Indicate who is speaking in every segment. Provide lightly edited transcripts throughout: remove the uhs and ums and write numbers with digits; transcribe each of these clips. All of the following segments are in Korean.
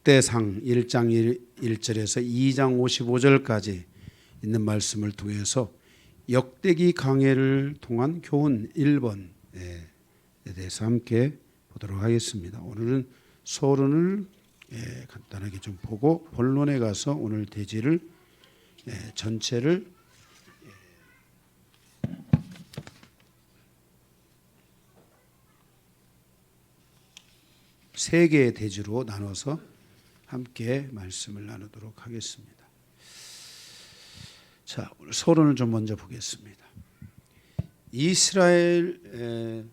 Speaker 1: 역대상 1장 1절에서 2장 55절까지 있는 말씀을 통해서 역대기 강해를 통한 교훈 1번에 대해서 함께 보도록 하겠습니다. 오늘은 서론을 간단하게 좀 보고 본론에 가서 오늘 대지를 전체를 세 개의 대지로 나눠서 함께 말씀을 나누도록 하겠습니다. 자, 오늘 서론을 좀 먼저 보겠습니다. 이스라엘의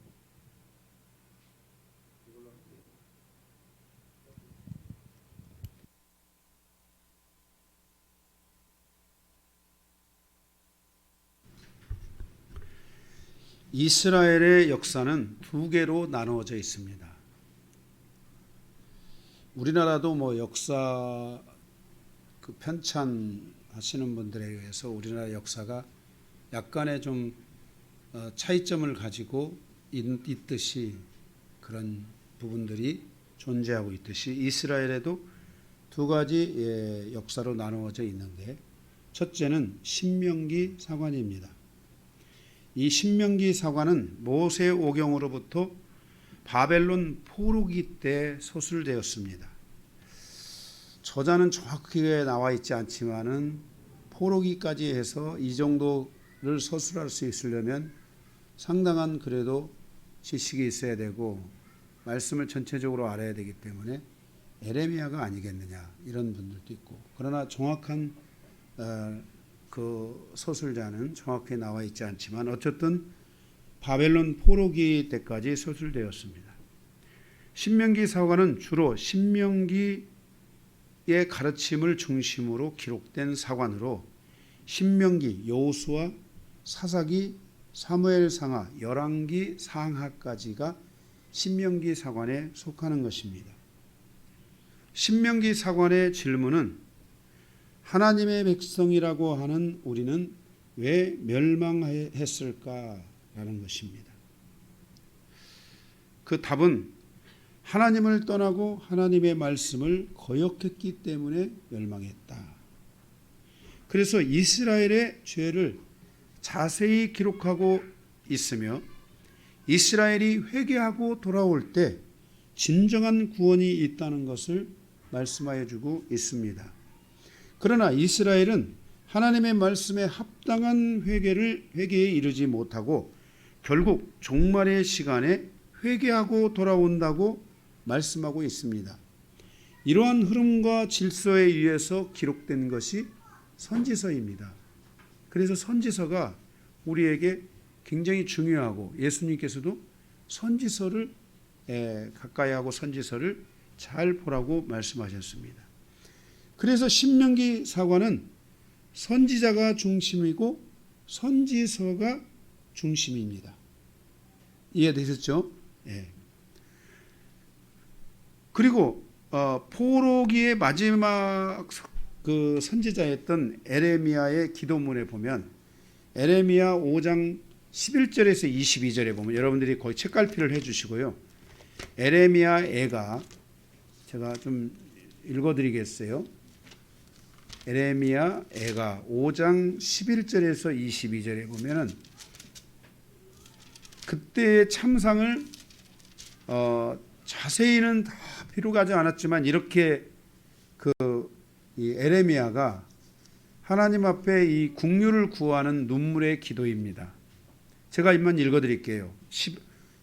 Speaker 1: 역사는 두 개로 나누어져 있습니다. 우리나라도 뭐 역사 편찬하시는 분들에 의해서 우리나라 역사가 약간의 좀 차이점을 가지고 있듯이 그런 부분들이 존재하고 있듯이 이스라엘에도 두 가지 역사로 나누어져 있는데, 첫째는 신명기 사관입니다. 이 신명기 사관은 모세 오경으로부터 바벨론 포로기 때 서술되었습니다. 저자는 정확하게 나와 있지 않지만은 포로기까지 해서 이 정도를 서술할 수 있으려면 상당한 그래도 지식이 있어야 되고 말씀을 전체적으로 알아야 되기 때문에 에레미야가 아니겠느냐 이런 분들도 있고, 그러나 정확한 그 서술자는 정확히 나와 있지 않지만 어쨌든 바벨론 포로기 때까지 서술되었습니다. 신명기 사관은 주로 신명기의 가르침을 중심으로 기록된 사관으로 신명기, 여호수아, 사사기, 사무엘상하, 열왕기, 상하까지가 신명기 사관에 속하는 것입니다. 신명기 사관의 질문은 하나님의 백성이라고 하는 우리는 왜 멸망했을까? 라는 것입니다. 그 답은 하나님을 떠나고 하나님의 말씀을 거역했기 때문에 멸망했다. 그래서 이스라엘의 죄를 자세히 기록하고 있으며 이스라엘이 회개하고 돌아올 때 진정한 구원이 있다는 것을 말씀하여 주고 있습니다. 그러나 이스라엘은 하나님의 말씀에 합당한 회개에 이르지 못하고 결국 종말의 시간에 회개하고 돌아온다고 말씀하고 있습니다. 이러한 흐름과 질서에 의해서 기록된 것이 선지서입니다. 그래서 선지서가 우리에게 굉장히 중요하고 예수님께서도 선지서를 가까이 하고 선지서를 잘 보라고 말씀하셨습니다. 그래서 신명기 사관은 선지자가 중심이고 선지서가 중심입니다. 이해되셨죠? 예. 그리고 포로기의 마지막 그 선지자였던 에레미야의 기도문에 보면 에레미야 5장 11절에서 22절에 보면 여러분들이 거의 책갈피를 해주시고요. 에레미야 애가 제가 좀 읽어드리겠어요. 에레미야 애가 5장 11절에서 22절에 보면은 그때의 참상을 자세히는 다 필요하지 않았지만 이렇게 이 에레미야가 하나님 앞에 이 국류를 구하는 눈물의 기도입니다. 제가 한번 읽어드릴게요.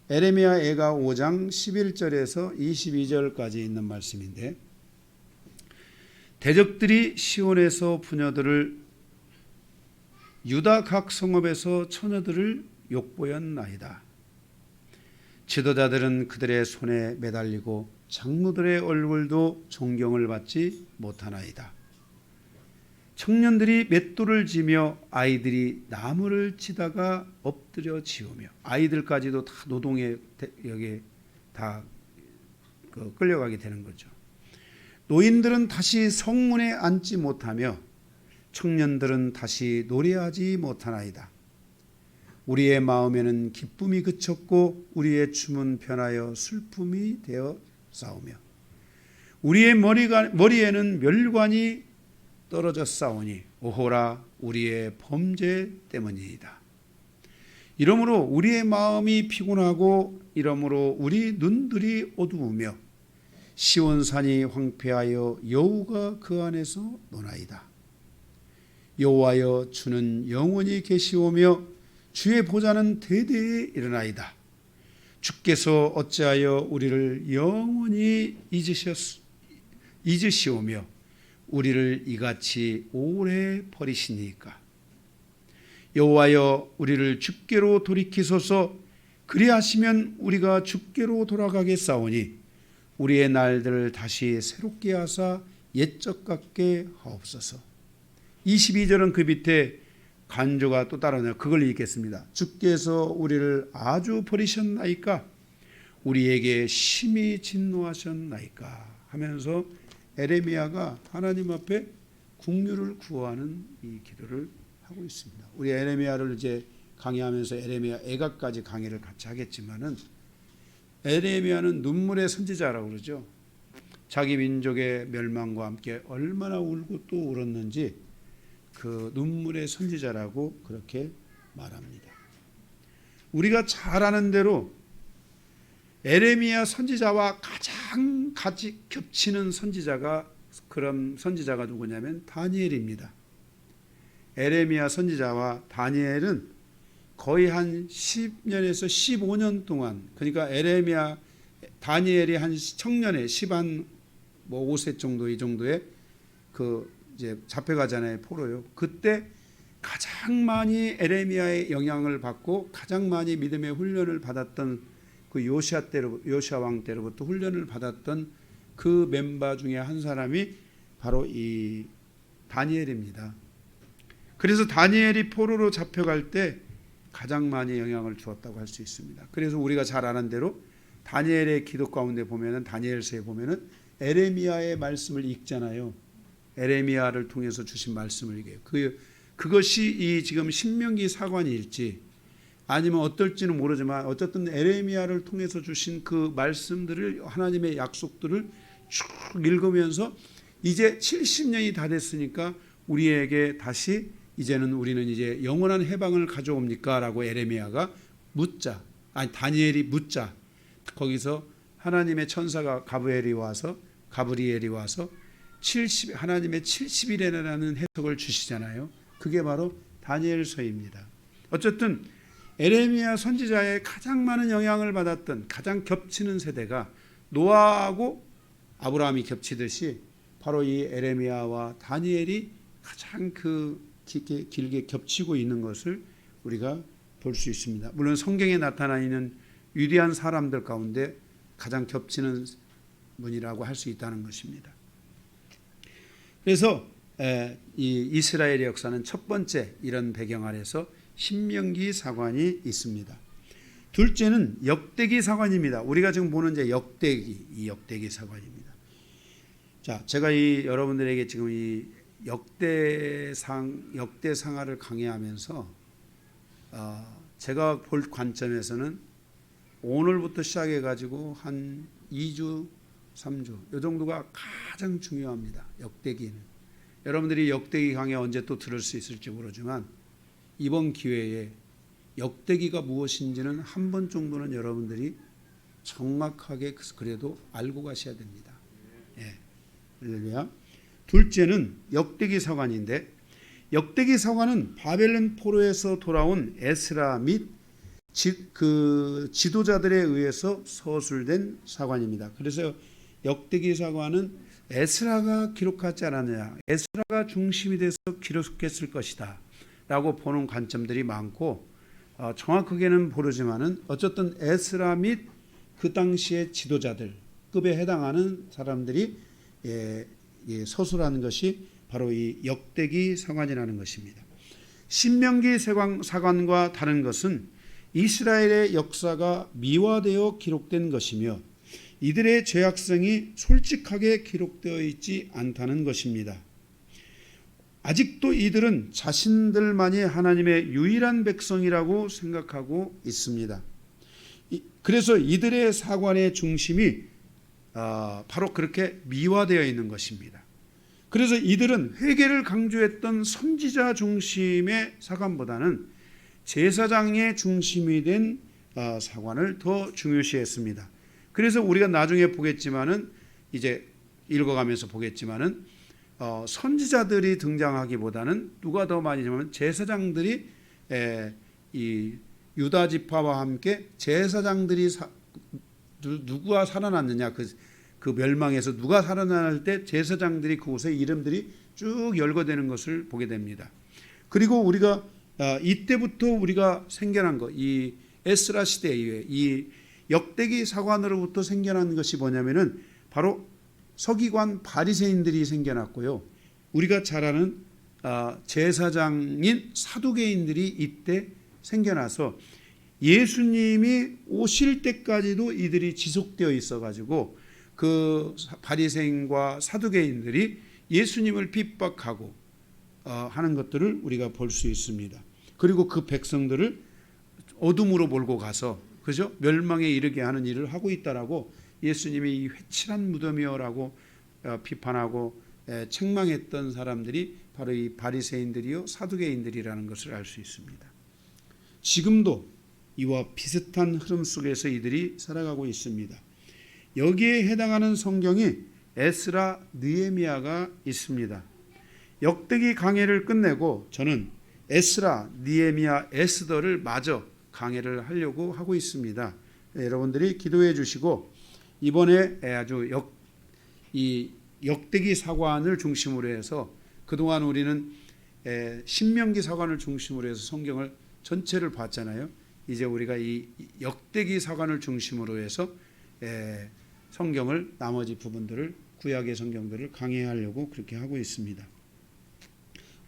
Speaker 1: 에레미야 애가 5장 11절에서 22절까지 있는 말씀인데, 대적들이 시온에서 부녀들을 유다 각 성읍에서 처녀들을 욕보였나이다. 지도자들은 그들의 손에 매달리고 장로들의 얼굴도 존경을 받지 못하나이다. 청년들이 맷돌을 지며 아이들이 나무를 치다가 엎드려 지우며, 아이들까지도 다 노동에 여기에 다 끌려가게 되는 거죠. 노인들은 다시 성문에 앉지 못하며 청년들은 다시 노래하지 못하나이다. 우리의 마음에는 기쁨이 그쳤고 우리의 춤은 변하여 슬픔이 되어 싸우며 우리의 머리에는 멸관이 떨어졌사오니 오호라 우리의 범죄 때문이다. 이러므로 우리의 마음이 피곤하고 이러므로 우리 눈들이 어두우며 시온산이 황폐하여 여호가 그 안에서 노나이다. 여호와여 주는 영원히 계시오며 주의 보좌는 대대에 일어나이다. 주께서 어찌하여 우리를 영원히 잊으시오며 우리를 이같이 오래 버리시니까. 여호와여 우리를 주께로 돌이키소서. 그리하시면 우리가 주께로 돌아가겠사오니 우리의 날들을 다시 새롭게 하사 옛적 같게 하옵소서. 22절은 그 밑에 간주가 또 따라오네요. 그걸 읽겠습니다. 주께서 우리를 아주 버리셨나이까? 우리에게 심히 진노하셨나이까? 하면서 에레미야가 하나님 앞에 국류를 구하는 이 기도를 하고 있습니다. 우리 에레미야를 이제 강의하면서 에레미야 애가까지 강의를 같이 하겠지만은 에레미야는 눈물의 선지자라고 그러죠. 자기 민족의 멸망과 함께 얼마나 울고 또 울었는지 그 눈물의 선지자라고 그렇게 말합니다. 우리가 잘 아는 대로 에레미야 선지자와 가장 같이 겹치는 그런 선지자가 누구냐면 다니엘입니다. 에레미야 선지자와 다니엘은 거의 한 10년에서 15년 동안, 그러니까 다니엘이 한 청년에 5세 정도 이 정도에 그 이제 잡혀가잖아요, 포로요. 그때 가장 많이 에레미야의 영향을 받고 가장 많이 믿음의 훈련을 받았던 그 요시아 왕 때로부터 훈련을 받았던 그 멤버 중에 한 사람이 바로 이 다니엘입니다. 그래서 다니엘이 포로로 잡혀갈 때 가장 많이 영향을 주었다고 할 수 있습니다. 그래서 우리가 잘 아는 대로 다니엘의 기도 가운데 보면은 다니엘서에 보면은 에레미야의 말씀을 읽잖아요. 에레미야를 통해서 주신 말씀을 읽어요. 그것이 이 지금 신명기 사관일지 아니면 어떨지는 모르지만 어쨌든 에레미야를 통해서 주신 그 말씀들을 하나님의 약속들을 쭉 읽으면서 이제 70년이 다 됐으니까 우리에게 다시 이제는 우리는 이제 영원한 해방을 가져옵니까? 라고 에레미야가 다니엘이 묻자 거기서 하나님의 천사가 가브리엘이 와서 하나님의 70일이라는 해석을 주시잖아요. 그게 바로 다니엘서입니다. 어쨌든 에레미야 선지자의 가장 많은 영향을 받았던 가장 겹치는 세대가 노아하고 아브라함이 겹치듯이 바로 이 에레미야와 다니엘이 가장 길게 겹치고 있는 것을 우리가 볼 수 있습니다. 물론 성경에 나타나 있는 위대한 사람들 가운데 가장 겹치는 분이라고 할 수 있다는 것입니다. 그래서 이 이스라엘의 역사는 첫 번째 이런 배경 아래서 신명기 사관이 있습니다. 둘째는 역대기 사관입니다. 우리가 지금 보는 이제 이 역대기 사관입니다. 자, 제가 여러분들에게 지금 이 역대상하를 강의하면서 제가 볼 관점에서는 오늘부터 시작해 가지고 한 2주, 3주 이 정도가 가장 중요합니다. 역대기는. 여러분들이 역대기 강의 언제 또 들을 수 있을지 모르지만 이번 기회에 역대기가 무엇인지는 한 번 정도는 여러분들이 정확하게 그래도 알고 가셔야 됩니다. 예. 할렐루야. 둘째는 역대기 사관인데 역대기 사관은 바벨론 포로에서 돌아온 에스라 및 그 지도자들에 의해서 서술된 사관입니다. 그래서 역대기 사관은 에스라가 기록하지 않았느냐, 에스라가 중심이 돼서 기록했을 것이다 라고 보는 관점들이 많고 정확하게는 모르지만은 어쨌든 에스라 및 그 당시의 지도자들급에 해당하는 사람들이 서술하는 것이 바로 이 역대기 사관이라는 것입니다. 신명기 사관과 다른 것은 이스라엘의 역사가 미화되어 기록된 것이며 이들의 죄악성이 솔직하게 기록되어 있지 않다는 것입니다. 아직도 이들은 자신들만이 하나님의 유일한 백성이라고 생각하고 있습니다. 그래서 이들의 사관의 중심이 바로 그렇게 미화되어 있는 것입니다. 그래서 이들은 회개를 강조했던 선지자 중심의 사관보다는 제사장의 중심이 된 사관을 더 중요시했습니다. 그래서 우리가 나중에 보겠지만은 이제 읽어가면서 보겠지만은 선지자들이 등장하기보다는 누가 더 많이 냐면 제사장들이 이 유다 지파와 함께 제사장들이 누가 살아났느냐 그 멸망에서 누가 살아날 때 제사장들이 그곳에 이름들이 쭉 열거되는 것을 보게 됩니다. 그리고 우리가 이때부터 우리가 생겨난 것, 이 에스라 시대 이후에 이 역대기 사관으로부터 생겨난 것이 뭐냐면은 바로 서기관 바리새인들이 생겨났고요. 우리가 잘 아는 제사장인 사두개인들이 이때 생겨나서 예수님이 오실 때까지도 이들이 지속되어 있어가지고 그 바리새인과 사두개인들이 예수님을 핍박하고 하는 것들을 우리가 볼 수 있습니다. 그리고 그 백성들을 어둠으로 몰고 가서 그죠? 멸망에 이르게 하는 일을 하고 있다라고 예수님이 이 회칠한 무덤이여라고 비판하고 책망했던 사람들이 바로 이 바리새인들이요 사두개인들이라는 것을 알 수 있습니다. 지금도 이와 비슷한 흐름 속에서 이들이 살아가고 있습니다. 여기에 해당하는 성경이 에스라, 느헤미야가 있습니다. 역대기 강해를 끝내고 저는 에스라, 느헤미야, 에스더를 마저 강해를 하려고 하고 있습니다. 여러분들이 기도해 주시고 이번에 아주 이 역대기 사관을 중심으로 해서 그동안 우리는 신명기 사관을 중심으로 해서 성경을 전체를 봤잖아요. 이제 우리가 이 역대기 사관을 중심으로 해서 성경을 나머지 부분들을 구약의 성경들을 강해하려고 그렇게 하고 있습니다.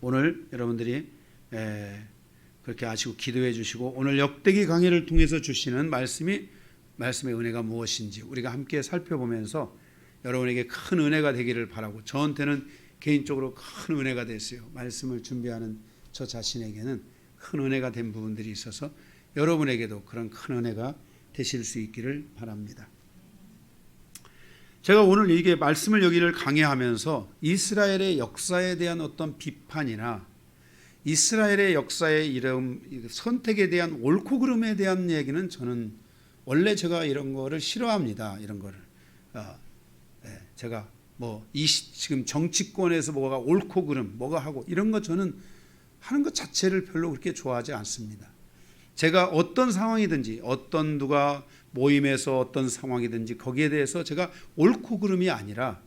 Speaker 1: 오늘 여러분들이 그렇게 아시고 기도해 주시고 오늘 역대기 강해를 통해서 주시는 말씀의 은혜가 무엇인지 우리가 함께 살펴보면서 여러분에게 큰 은혜가 되기를 바라고 저한테는 개인적으로 큰 은혜가 됐어요. 말씀을 준비하는 저 자신에게는 큰 은혜가 된 부분들이 있어서 여러분에게도 그런 큰 은혜가 되실 수 있기를 바랍니다. 제가 오늘 이게 말씀을 여기를 강해하면서 이스라엘의 역사에 대한 어떤 비판이나 이스라엘의 역사의 이런 선택에 대한 옳고 그름에 대한 얘기는 저는 원래 제가 이런 거를 싫어합니다. 이런 거를 제가 지금 정치권에서 뭐가 옳고 그름 뭐가 하고 이런 거 저는 하는 것 자체를 별로 그렇게 좋아하지 않습니다. 제가 어떤 상황이든지 어떤 누가 모임에서 어떤 상황이든지 거기에 대해서 제가 옳고 그름이 아니라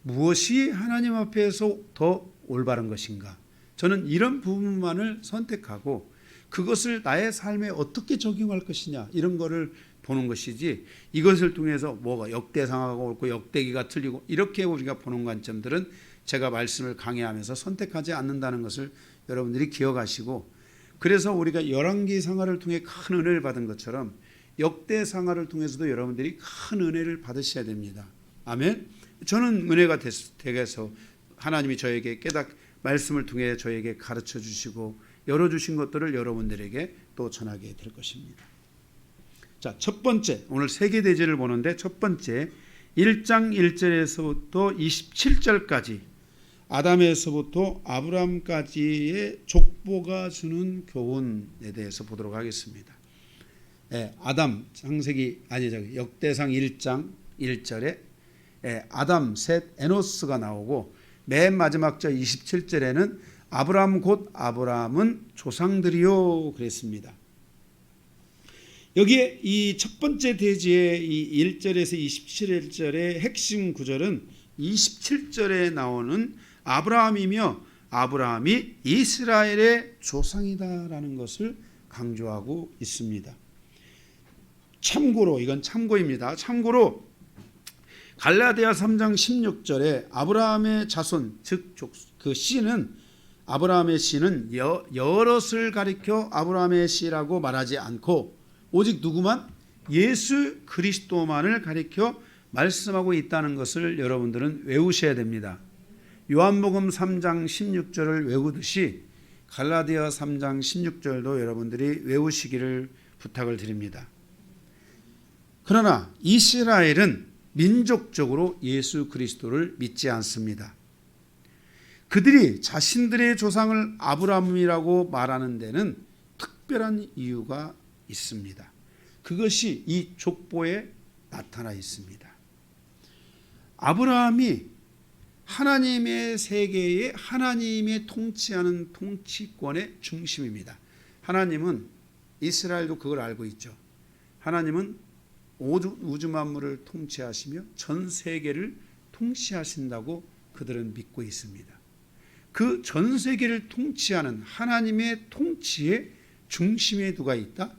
Speaker 1: 무엇이 하나님 앞에서 더 올바른 것인가 저는 이런 부분만을 선택하고 그것을 나의 삶에 어떻게 적용할 것이냐 이런 거를 보는 것이지 이것을 통해서 뭐가 역대상하고 옳고 역대기가 틀리고 이렇게 우리가 보는 관점들은 제가 말씀을 강해하면서 선택하지 않는다는 것을 여러분들이 기억하시고 그래서 우리가 열왕기상하를 통해 큰 은혜를 받은 것처럼 역대상하를 통해서도 여러분들이 큰 은혜를 받으셔야 됩니다. 아멘. 저는 은혜가 되게 해서 하나님이 저에게 말씀을 통해 저에게 가르쳐 주시고 열어주신 것들을 여러분들에게 또 전하게 될 것입니다. 자, 첫 번째 오늘 세계대제를 보는데 첫 번째 1장 1절에서부터 27절까지 아담에서부터 아브라함까지의 족보가 주는 교훈에 대해서 보도록 하겠습니다. 아담 역대상 1장 1절에 아담, 셋, 에노스가 나오고 맨 마지막 절 27절에는 아브라함 곧 아브라함은 조상들이요 그랬습니다. 여기에 이 첫 번째 대지의 이 1절에서 27절의 핵심 구절은 27절에 나오는 아브라함이며 아브라함이 이스라엘의 조상이다라는 것을 강조하고 있습니다. 참고로 이건 참고입니다. 참고로 갈라디아 3장 16절에 아브라함의 자손 즉 그 씨는 아브라함의 씨는 여럿을 가리켜 아브라함의 씨라고 말하지 않고 오직 누구만 예수 그리스도만을 가리켜 말씀하고 있다는 것을 여러분들은 외우셔야 됩니다. 요한복음 3장 16절을 외우듯이 갈라디아 3장 16절도 여러분들이 외우시기를 부탁을 드립니다. 그러나 이스라엘은 민족적으로 예수 그리스도를 믿지 않습니다. 그들이 자신들의 조상을 아브라함이라고 말하는 데는 특별한 이유가 있습니다. 그것이 이 족보에 나타나 있습니다. 아브라함이 하나님의 세계에 하나님의 통치하는 통치권의 중심입니다. 하나님은 이스라엘도 그걸 알고 있죠. 하나님은 우주 만물을 통치하시며 전 세계를 통치하신다고 그들은 믿고 있습니다. 그 전 세계를 통치하는 하나님의 통치의 중심에 누가 있다?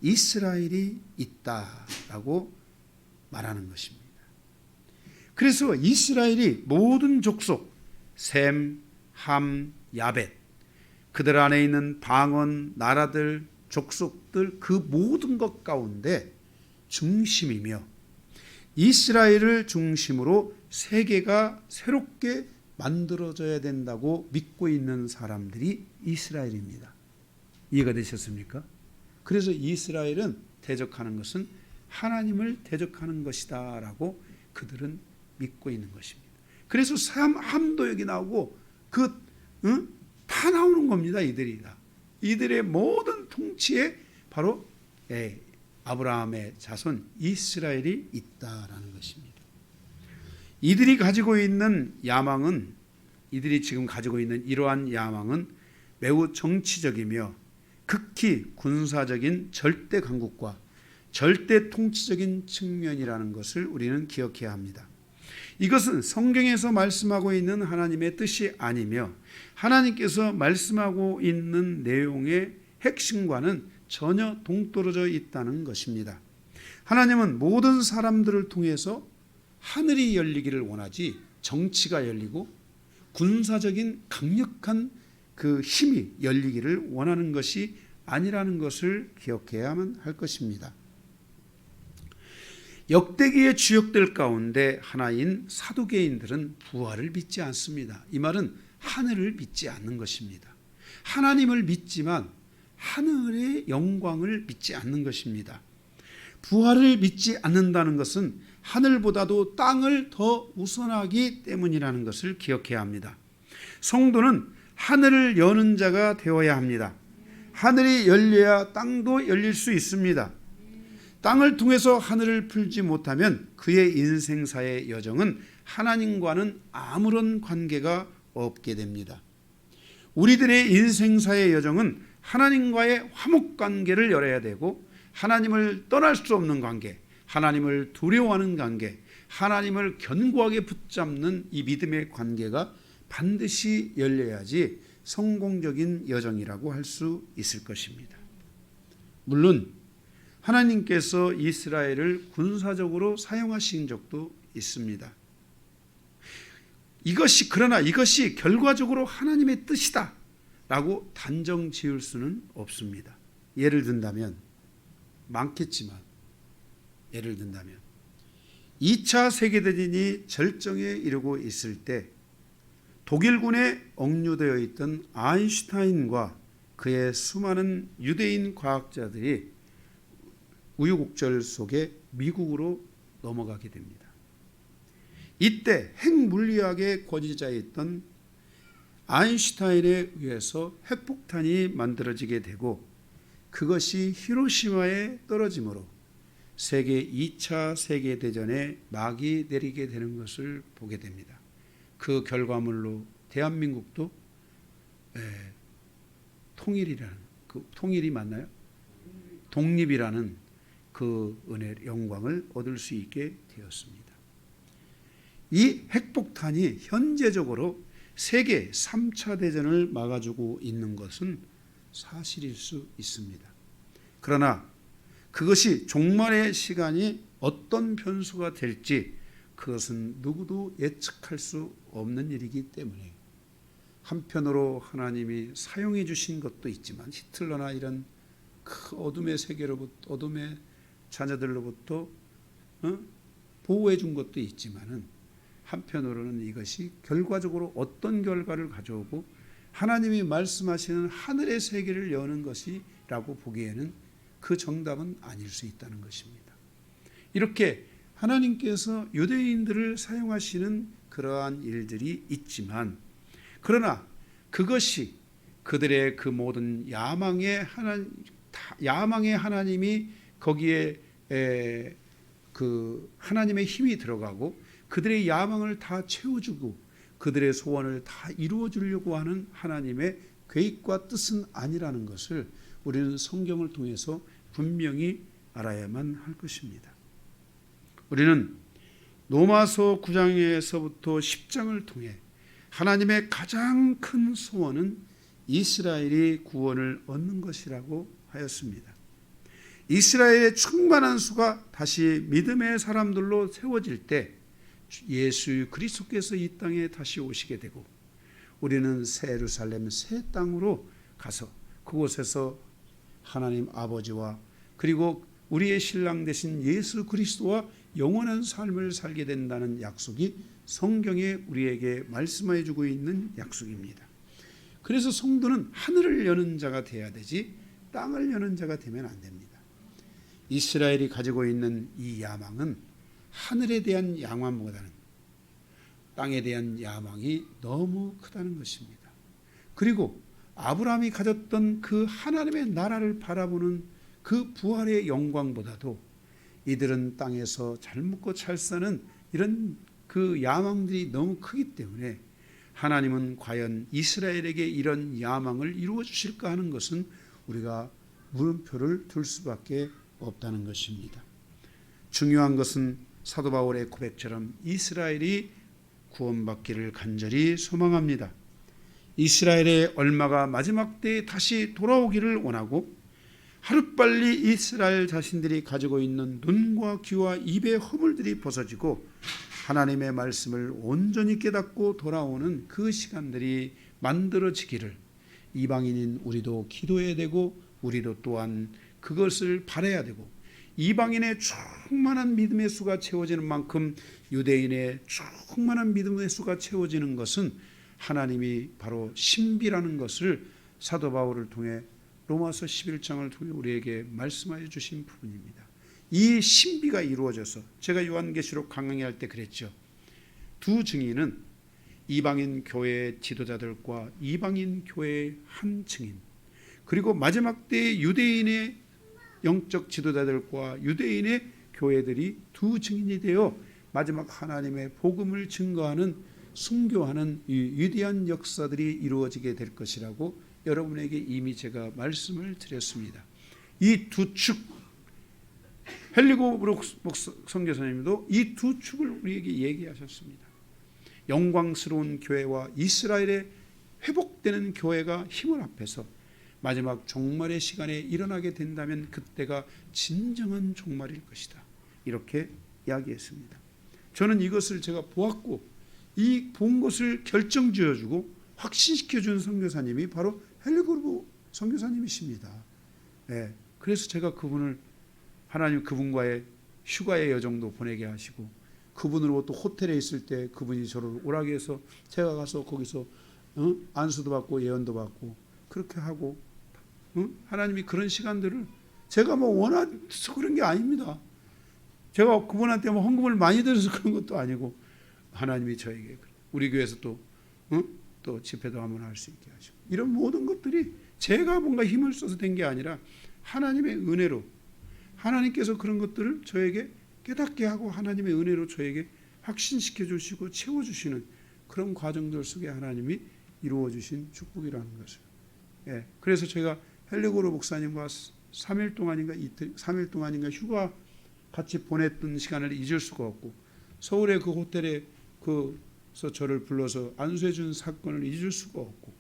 Speaker 1: 이스라엘이 있다라고 말하는 것입니다. 그래서 이스라엘이 모든 족속, 셈, 함, 야벳, 그들 안에 있는 방언, 나라들, 족속들 그 모든 것 가운데 중심이며 이스라엘을 중심으로 세계가 새롭게 만들어져야 된다고 믿고 있는 사람들이 이스라엘입니다. 이해가 되셨습니까? 그래서 이스라엘은 대적하는 것은 하나님을 대적하는 것이다 라고 그들은 믿고 있는 것입니다. 그래서 함도 여기 나오고 다 나오는 겁니다. 이들이 다. 이들의 모든 통치에 바로 아브라함의 자손 이스라엘이 있다라는 것입니다. 이들이 가지고 있는 야망은 이들이 지금 가지고 있는 이러한 야망은 매우 정치적이며 극히 군사적인 절대 강국과 절대 통치적인 측면이라는 것을 우리는 기억해야 합니다. 이것은 성경에서 말씀하고 있는 하나님의 뜻이 아니며 하나님께서 말씀하고 있는 내용의 핵심과는 전혀 동떨어져 있다는 것입니다. 하나님은 모든 사람들을 통해서 하늘이 열리기를 원하지 정치가 열리고 군사적인 강력한 그 힘이 열리기를 원하는 것이 아니라는 것을 기억해야만 할 것입니다. 역대기의 주역들 가운데 하나인 사두개인들은 부활을 믿지 않습니다. 이 말은 하늘을 믿지 않는 것입니다. 하나님을 믿지만 하늘의 영광을 믿지 않는 것입니다. 부활을 믿지 않는다는 것은 하늘보다도 땅을 더 우선하기 때문이라는 것을 기억해야 합니다. 성도는 하늘을 여는 자가 되어야 합니다. 하늘이 열려야 땅도 열릴 수 있습니다. 땅을 통해서 하늘을 풀지 못하면 그의 인생사의 여정은 하나님과는 아무런 관계가 없게 됩니다. 우리들의 인생사의 여정은 하나님과의 화목관계를 열어야 되고 하나님을 떠날 수 없는 관계, 하나님을 두려워하는 관계, 하나님을 견고하게 붙잡는 이 믿음의 관계가 반드시 열려야지 성공적인 여정이라고 할 수 있을 것입니다. 물론 하나님께서 이스라엘을 군사적으로 사용하신 적도 있습니다. 그러나 이것이 결과적으로 하나님의 뜻이다 라고 단정 지을 수는 없습니다. 예를 든다면 많겠지만 예를 든다면 2차 세계대전이 절정에 이르고 있을 때 독일군에 억류되어 있던 아인슈타인과 그의 수많은 유대인 과학자들이 우유곡절 속에 미국으로 넘어가게 됩니다. 이때 핵물리학의 권위자였던 아인슈타인에 의해서 핵폭탄이 만들어지게 되고 그것이 히로시마에 떨어짐으로 세계 2차 세계대전에 막이 내리게 되는 것을 보게 됩니다. 그 결과물로 대한민국도 통일이 맞나요? 독립이라는 그 은혜 영광을 얻을 수 있게 되었습니다. 이 핵폭탄이 현재적으로 세계 3차 대전을 막아주고 있는 것은 사실일 수 있습니다. 그러나 그것이 종말의 시간이 어떤 변수가 될지 그것은 누구도 예측할 수 없는 일이기 때문에 한편으로 하나님이 사용해 주신 것도 있지만 히틀러나 이런 그 어둠의 세계로부터 어둠의 자녀들로부터 보호해 준 것도 있지만은 한편으로는 이것이 결과적으로 어떤 결과를 가져오고 하나님이 말씀하시는 하늘의 세계를 여는 것이라고 보기에는 그 정답은 아닐 수 있다는 것입니다. 이렇게 하나님께서 유대인들을 사용하시는 그러한 일들이 있지만, 그러나 그것이 그들의 그 모든 야망의 하나님이 거기에 그 하나님의 힘이 들어가고 그들의 야망을 다 채워주고 그들의 소원을 다 이루어 주려고 하는 하나님의 계획과 뜻은 아니라는 것을 우리는 성경을 통해서 분명히 알아야만 할 것입니다. 우리는 로마서 9장에서부터 10장을 통해 하나님의 가장 큰 소원은 이스라엘이 구원을 얻는 것이라고 하였습니다. 이스라엘의 충만한 수가 다시 믿음의 사람들로 세워질 때 예수 그리스도께서 이 땅에 다시 오시게 되고 우리는 새 예루살렘 새 땅으로 가서 그곳에서 하나님 아버지와 그리고 우리의 신랑 되신 예수 그리스도와 영원한 삶을 살게 된다는 약속이 성경에 우리에게 말씀해 주고 있는 약속입니다. 그래서 성도는 하늘을 여는 자가 돼야 되지 땅을 여는 자가 되면 안 됩니다. 이스라엘이 가지고 있는 이 야망은 하늘에 대한 야망보다는 땅에 대한 야망이 너무 크다는 것입니다. 그리고 아브라함이 가졌던 그 하나님의 나라를 바라보는 그 부활의 영광보다도 이들은 땅에서 잘 먹고 잘 사는 이런 그 야망들이 너무 크기 때문에 하나님은 과연 이스라엘에게 이런 야망을 이루어 주실까 하는 것은 우리가 물음표를 둘 수밖에 없다는 것입니다. 중요한 것은 사도 바울의 고백처럼 이스라엘이 구원받기를 간절히 소망합니다. 이스라엘의 얼마가 마지막 때에 다시 돌아오기를 원하고 하루빨리 이스라엘 자신들이 가지고 있는 눈과 귀와 입의 허물들이 벗어지고 하나님의 말씀을 온전히 깨닫고 돌아오는 그 시간들이 만들어지기를 이방인인 우리도 기도해야 되고 우리도 또한 그것을 바라야 되고 이방인의 충만한 믿음의 수가 채워지는 만큼 유대인의 충만한 믿음의 수가 채워지는 것은 하나님이 바로 신비라는 것을 사도 바울을 통해 로마서 11장을 통해 우리에게 말씀하여 주신 부분입니다. 이 신비가 이루어져서 제가 요한계시록 강강의할 때 그랬죠. 두 증인은 이방인 교회의 지도자들과 이방인 교회의 한 증인 그리고 마지막 때의 유대인의 영적 지도자들과 유대인의 교회들이 두 증인이 되어 마지막 하나님의 복음을 증거하는 순교하는 이 위대한 역사들이 이루어지게 될 것이라고 여러분에게 이미 제가 말씀을 드렸습니다. 이 두 축, 헬리고 브룩 선교사님도 이 두 축을 우리에게 얘기하셨습니다. 영광스러운 교회와 이스라엘의 회복되는 교회가 힘을 합해서 마지막 종말의 시간에 일어나게 된다면 그때가 진정한 종말일 것이다. 이렇게 이야기했습니다. 저는 이것을 제가 보았고 이 본 것을 결정지어주고 확신시켜준 선교사님이 바로 헬리고르브 선교사님이십니다. 네, 그래서 제가 그분을 하나님 그분과의 휴가의 여정도 보내게 하시고 그분으로 또 호텔에 있을 때 그분이 저를 오라게 해서 제가 가서 거기서 안수도 받고 예언도 받고 그렇게 하고 하나님이 그런 시간들을 제가 뭐 원해서 그런 게 아닙니다. 제가 그분한테 뭐 헌금을 많이 드려서 그런 것도 아니고 하나님이 저에게 우리 교회에서 또 집회도 한번 할 수 있게 하시고 이런 모든 것들이 제가 뭔가 힘을 써서 된 게 아니라 하나님의 은혜로 하나님께서 그런 것들을 저에게 깨닫게 하고 하나님의 은혜로 저에게 확신시켜 주시고 채워주시는 그런 과정들 속에 하나님이 이루어 주신 축복이라는 것을. 예, 그래서 제가 헬리고르 목사님과 3일 동안인가 휴가 같이 보냈던 시간을 잊을 수가 없고 서울의 그 호텔에 그서 저를 불러서 안수해 준 사건을 잊을 수가 없고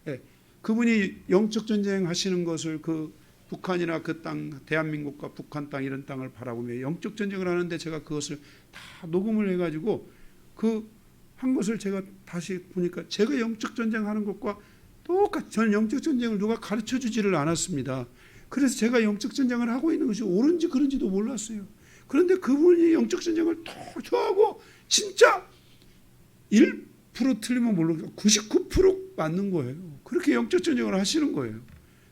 Speaker 1: 예, 그분이 영적 전쟁 하시는 것을 그 북한이나 그 땅 대한민국과 북한 땅 이런 땅을 바라보며 영적 전쟁을 하는데 제가 그것을 다 녹음을 해가지고 그 한 것을 제가 다시 보니까 제가 영적 전쟁하는 것과 똑같이 저는 영적 전쟁을 누가 가르쳐 주지를 않았습니다. 그래서 제가 영적 전쟁을 하고 있는 것이 옳은지 그런지도 몰랐어요. 그런데 그분이 영적 전쟁을 저하고 진짜 1% 틀리면 모르겠고 99% 맞는 거예요. 그렇게 영적 전쟁을 하시는 거예요.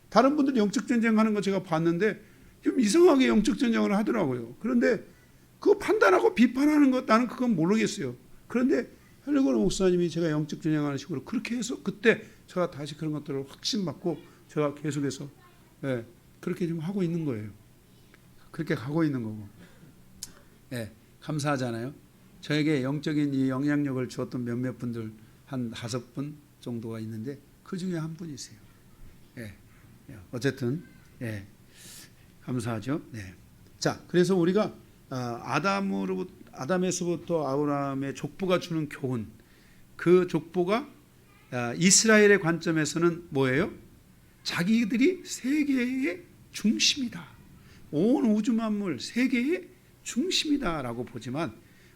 Speaker 1: 다른 분들이 영적 전쟁하는 거 제가 봤는데 좀 이상하게 영적 전쟁을 하더라고요. 그런데 그거 판단하고 비판하는 것 나는 그건 모르겠어요. 그런데 헬레고르 목사님이 제가 영적 전향하는 식으로 그렇게 해서 그때 제가 다시 그런 것들을 확신받고 제가 계속해서 그렇게 좀 하고 있는 거예요. 그렇게 가고 있는 거고. 감사하잖아요. 저에게 영적인 이 영향력을 주었던 몇몇 분들 한 5분 정도가 있는데 그 중에 한 분이세요. 어쨌든 감사하죠. 자, 그래서 우리가 아담에서부터 아브라함의 족보가 주는 교훈, 그 족보가 이스라엘의 관점에서는 뭐예요? 자기들이 세계의 중심이다. 온 우주 만물 세계의 중심이다라고 보지만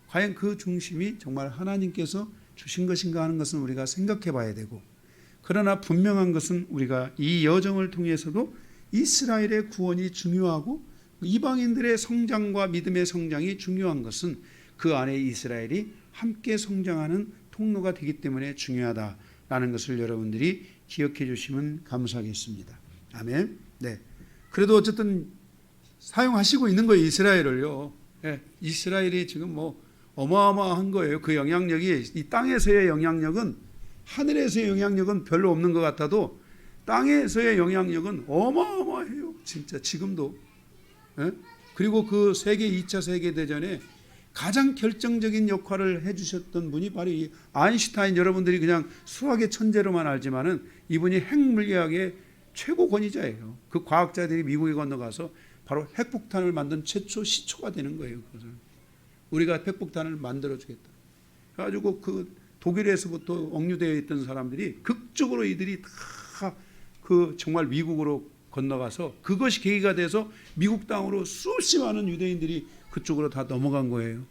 Speaker 1: 과연 그 중심이 정말 하나님께서 주신 것인가 하는 것은 우리가 생각해 봐야 되고, 그러나 분명한 것은 우리가 이 여정을 통해서도 이스라엘의 구원이 중요하고 이방인들의 성장과 믿음의 성장이 중요한 것은 그 안에 이스라엘이 함께 성장하는 통로가 되기 때문에 중요하다라는 것을 여러분들이 기억해 주시면 감사하겠습니다. 아멘. 그래도 어쨌든 사용하시고 있는 거예요, 이스라엘을요. 이스라엘이 지금 뭐 어마어마한 거예요. 그 영향력이, 이 땅에서의 영향력은, 하늘에서의 영향력은 별로 없는 것 같아도 땅에서의 영향력은 어마어마해요. 진짜 지금도. 그리고 그 2차 세계대전에 가장 결정적인 역할을 해주셨던 분이 바로 이 아인슈타인, 여러분들이 그냥 수학의 천재로만 알지만은 이분이 핵물리학의 최고 권위자예요. 그 과학자들이 미국에 건너가서 바로 핵폭탄을 만든 최초 시초가 되는 거예요. 그것은. 우리가 핵폭탄을 만들어주겠다. 그래가지고 그 독일에서부터 억류되어 있던 사람들이 극적으로 이들이 다 그 정말 미국으로 건너가서 그것이 계기가 돼서 미국 땅으로 수없이 많은 유대인들이 그쪽으로 다 넘어간 거예요.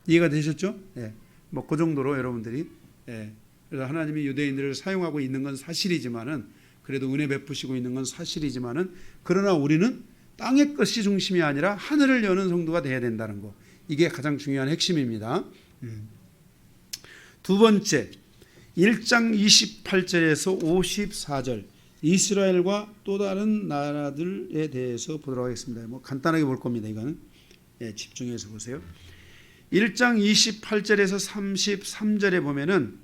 Speaker 1: 이해가 되셨죠? 뭐 그 정도로 여러분들이 그래서 하나님이 유대인들을 사용하고 있는 건 사실이지만은, 그래도 은혜 베푸시고 있는 건 사실이지만은, 그러나 우리는 땅의 것이 중심이 아니라 하늘을 여는 성도가 되어야 된다는 거, 이게 가장 중요한 핵심입니다. 두 번째, 1장 28절에서 54절 이스라엘과 또 다른 나라들에 대해서 보도록 하겠습니다. 뭐 간단하게 볼 겁니다. 이거는 집중해서 보세요. 1장 28절에서 33절에 보면은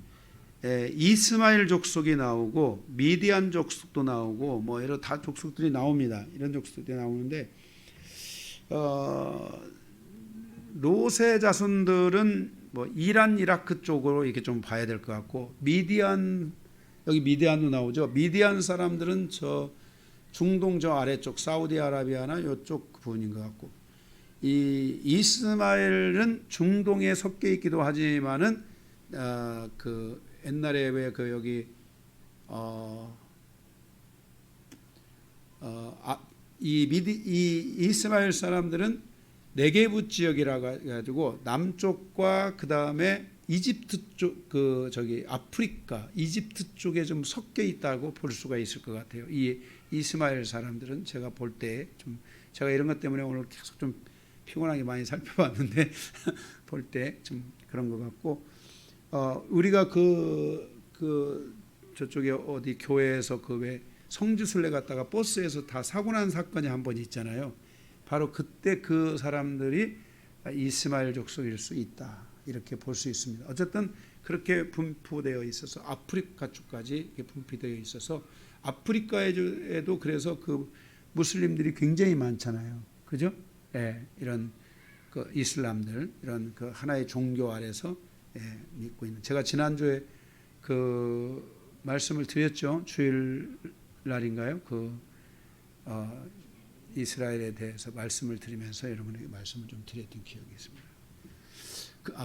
Speaker 1: 이스마엘 족속이 나오고 미디안 족속도 나오고 뭐 여러 다 족속들이 나옵니다. 이런 족속들이 나오는데 롯의 자손들은 뭐 이란, 이라크 쪽으로 이렇게 좀 봐야 될 것 같고, 미디안, 여기 미디안도 나오죠. 미디안 사람들은 저 중동 저 아래쪽 사우디아라비아나 이쪽 부분인 것 같고, 이 이스마엘은 중동에 섞여 있기도 하지만은 그 옛날에 왜 그 여기 이 이스마엘 사람들은 네게부 지역이라 가지고 남쪽과 그 다음에 이집트 쪽, 그 저기 아프리카 이집트 쪽에 좀 섞여 있다고 볼 수가 있을 것 같아요. 이 이스마엘 사람들은 제가 볼 때 좀, 제가 이런 것 때문에 오늘 계속 좀 피곤하게 많이 살펴봤는데 볼 때 좀 그런 것 같고, 우리가 그 저쪽에 어디 교회에서 그 왜 성지순례 갔다가 버스에서 다 사고 난 사건이 한 번 있잖아요. 바로 그때 그 사람들이 이스마엘 족속일 수 있다, 이렇게 볼 수 있습니다. 어쨌든 그렇게 분포되어 있어서 아프리카 쪽까지 분포되어 있어서, 아프리카에도 그래서 그 무슬림들이 굉장히 많잖아요. 그죠? 이런 그 이슬람들, 이런 그 하나의 종교 아래서 믿고 있는. 제가 지난주에 그 말씀을 드렸죠. 주일 날인가요? 이스라엘에 대해서 말씀을 드리면서 여러분에게 말씀을 좀 드렸던 기억이 있습니다.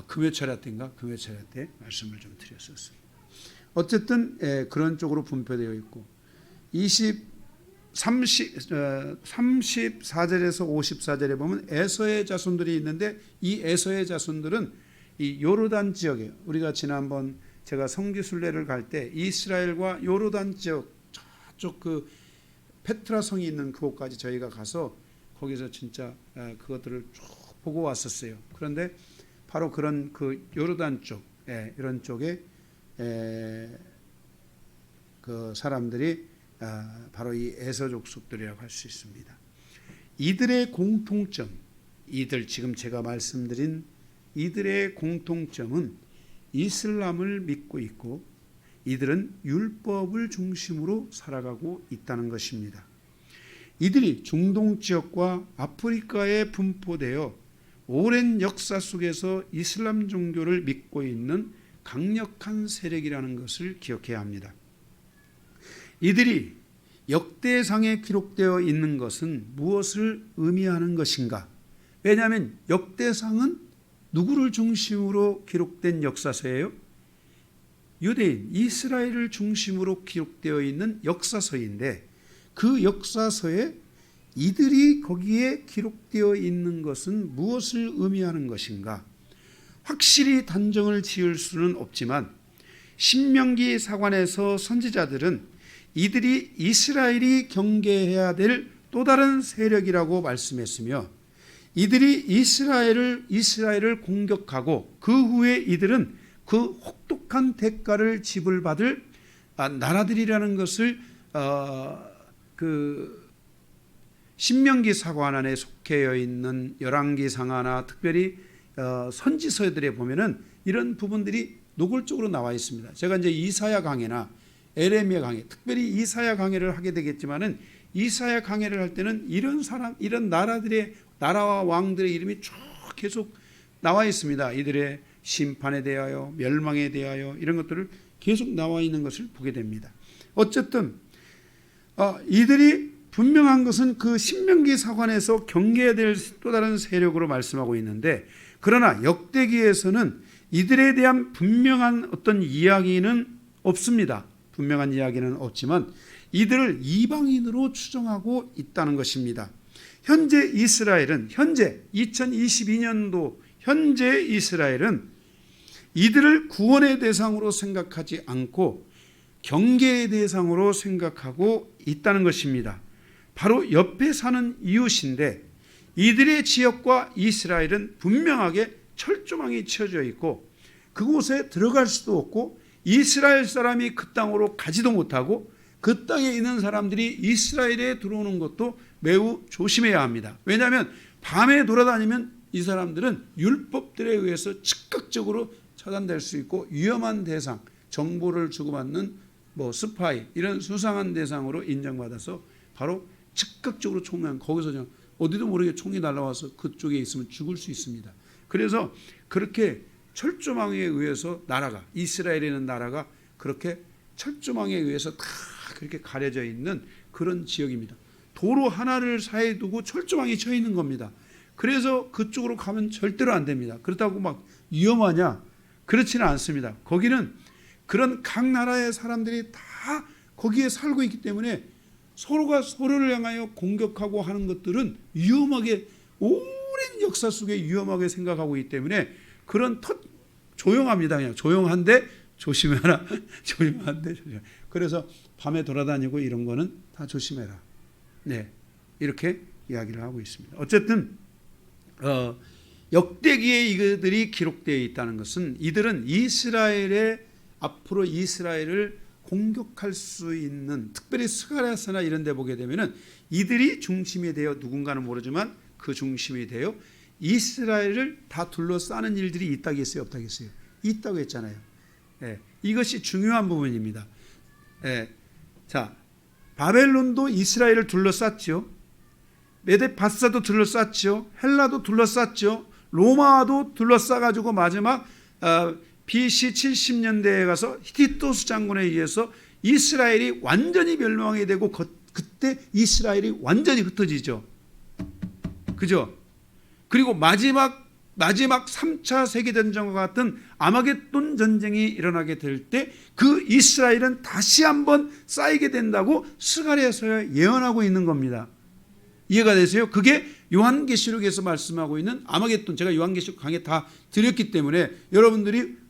Speaker 1: 금요철야 때인가? 금요철야 때 말씀을 좀 드렸었어요. 어쨌든 그런 쪽으로 분포되어 있고, 34절에서 54절에 보면 에서의 자손들이 있는데, 이 에서의 자손들은 이 요르단 지역에, 우리가 지난번 제가 성지순례를 갈 때 이스라엘과 요르단 지역 저쪽 그 페트라 성이 있는 그곳까지 저희가 가서 거기서 진짜 그것들을 쭉 보고 왔었어요. 그런데 바로 그런 그 요르단 쪽, 이런 쪽에 그 사람들이 바로 이 에서 족속들이라고 할 수 있습니다. 이들의 공통점, 이들 지금 제가 말씀드린 이들의 공통점은 이슬람을 믿고 있고 이들은 율법을 중심으로 살아가고 있다는 것입니다. 이들이 중동 지역과 아프리카에 분포되어 오랜 역사 속에서 이슬람 종교를 믿고 있는 강력한 세력이라는 것을 기억해야 합니다. 이들이 역대상에 기록되어 있는 것은 무엇을 의미하는 것인가? 왜냐하면 역대상은 누구를 중심으로 기록된 역사서예요? 유대인, 이스라엘을 중심으로 기록되어 있는 역사서인데 그 역사서에 이들이 거기에 기록되어 있는 것은 무엇을 의미하는 것인가? 확실히 단정을 지을 수는 없지만 신명기 사관에서 선지자들은 이들이 이스라엘이 경계해야 될 또 다른 세력이라고 말씀했으며 이들이 이스라엘을 공격하고 그 후에 이들은 그 혹독한 대가를 지불받을 나라들이라는 것을 그 신명기 사관 안에 속해 있는 열왕기 상하나 특별히 선지서들에 보면은 이런 부분들이 노골적으로 나와 있습니다. 제가 이제 이사야 강해나 에레미야 강해, 특별히 이사야 강해를 하게 되겠지만은 이사야 강해를 할 때는 이런 나라와 왕들의 이름이 쭉 계속 나와 있습니다. 이들의 심판에 대하여, 멸망에 대하여 이런 것들을 계속 나와 있는 것을 보게 됩니다. 어쨌든 이들이 분명한 것은 그 신명기 사관에서 경계해야 될 또 다른 세력으로 말씀하고 있는데 그러나 역대기에서는 이들에 대한 분명한 어떤 이야기는 없습니다. 분명한 이야기는 없지만 이들을 이방인으로 추정하고 있다는 것입니다. 현재 이스라엘은 2022년도 현재 이스라엘은 이들을 구원의 대상으로 생각하지 않고 경계의 대상으로 생각하고 있다는 것입니다. 바로 옆에 사는 이웃인데 이들의 지역과 이스라엘은 분명하게 철조망이 쳐져 있고 그곳에 들어갈 수도 없고 이스라엘 사람이 그 땅으로 가지도 못하고 그 땅에 있는 사람들이 이스라엘에 들어오는 것도 매우 조심해야 합니다. 왜냐하면 밤에 돌아다니면 이 사람들은 율법들에 의해서 즉각적으로 차단될 수 있고 위험한 대상, 정보를 주고받는 스파이 이런 수상한 대상으로 인정받아서 바로 즉각적으로 거기서 어디도 모르게 총이 날아와서 그쪽에 있으면 죽을 수 있습니다. 그래서 그렇게 철조망에 의해서 이스라엘이라는 나라가 그렇게 철조망에 의해서 다 그렇게 가려져 있는 그런 지역입니다. 도로 하나를 사이에 두고 철조망이 쳐 있는 겁니다. 그래서 그쪽으로 가면 절대로 안 됩니다. 그렇다고 막 위험하냐? 그렇지는 않습니다. 거기는 그런 각 나라의 사람들이 다 거기에 살고 있기 때문에 서로가 서로를 향하여 공격하고 하는 것들은 위험하게 오랜 역사 속에 위험하게 생각하고 있기 때문에 그런 조용합니다. 그냥 조용한데 조심해라. 조용한데 조심해라. 그래서 밤에 돌아다니고 이런 거는 다 조심해라. 네, 이렇게 이야기를 하고 있습니다. 어쨌든 역대기에 이들이 기록되어 있다는 것은 이들은 앞으로 이스라엘을 공격할 수 있는 특별히 스가랴서나 이런 데 보게 되면은 이들이 중심이 되어 누군가는 모르지만 그 중심이 되어 이스라엘을 다 둘러싸는 일들이 있다겠어요, 없다겠어요? 있다고 했잖아요. 예, 이것이 중요한 부분입니다. 예, 자, 바벨론도 이스라엘을 둘러쌌죠. 메데바사도 둘러쌌죠. 헬라도 둘러쌌죠. 로마도 둘러싸가지고 마지막 BC 70년대에 가서 히티토스 장군에 의해서 이스라엘이 완전히 멸망이 되고 그때 이스라엘이 완전히 흩어지죠. 그죠? 그리고 마지막 3차 세계대전과 같은 아마겟돈 전쟁이 일어나게 될 때 그 이스라엘은 다시 한번 쌓이게 된다고 스가랴서에 예언하고 있는 겁니다. 이해가 되세요? 그게 요한계시록에서 말씀하고 있는 아마겟돈, 제가 요한계시록 강의 다 드렸기 때문에 여러분들이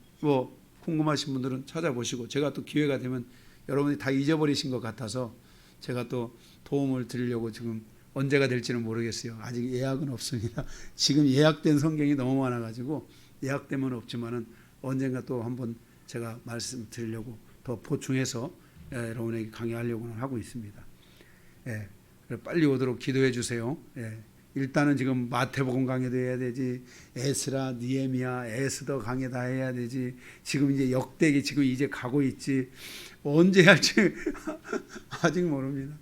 Speaker 1: 궁금하신 분들은 찾아보시고 제가 또 기회가 되면 여러분이 다 잊어버리신 것 같아서 제가 또 도움을 드리려고 지금 언제가 될지는 모르겠어요. 아직 예약은 없습니다. 지금 예약된 성경이 너무 많아가지고 예약되면 없지만은 언젠가 또 한번 제가 말씀드리려고 더 보충해서 여러분에게 강의하려고는 하고 있습니다. 예, 빨리 오도록 기도해 주세요. 예, 일단은 지금 마태복음 강해도 해야 되지, 에스라, 니에미야, 에스더 강해 다 해야 되지. 지금 이제 역대기 지금 이제 가고 있지. 언제 할지 아직 모릅니다.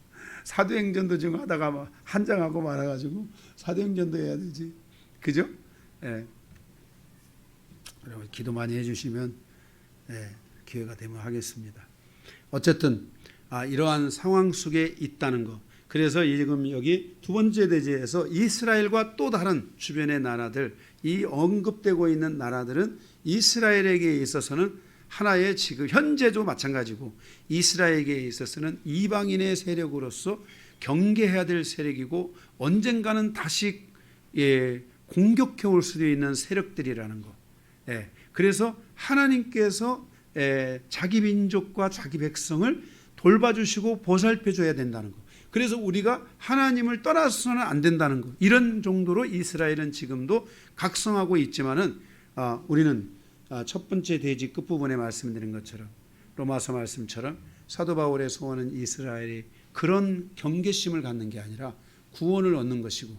Speaker 1: 사도행전도 지금 하다가 한장하고 말아가지고 사도행전도 해야 되지. 그죠? 예. 여러분 기도 많이 해주시면 기회가 되면 하겠습니다. 어쨌든 이러한 상황 속에 있다는 것. 그래서 지금 여기 두 번째 대지에서 이스라엘과 또 다른 주변의 나라들, 이 언급되고 있는 나라들은 이스라엘에게 있어서는 하나의 지금 현재도 마찬가지고 이스라엘에게 있어서는 이방인의 세력으로서 경계해야 될 세력이고 언젠가는 다시 공격해 올 수도 있는 세력들이라는 것. 그래서 하나님께서 자기 민족과 자기 백성을 돌봐주시고 보살펴줘야 된다는 것. 그래서 우리가 하나님을 떠나서는 안 된다는 것. 이런 정도로 이스라엘은 지금도 각성하고 있지만은 우리는 첫 번째 대지 끝부분에 말씀드린 것처럼 로마서 말씀처럼 사도 바울의 소원은 이스라엘이 그런 경계심을 갖는 게 아니라 구원을 얻는 것이고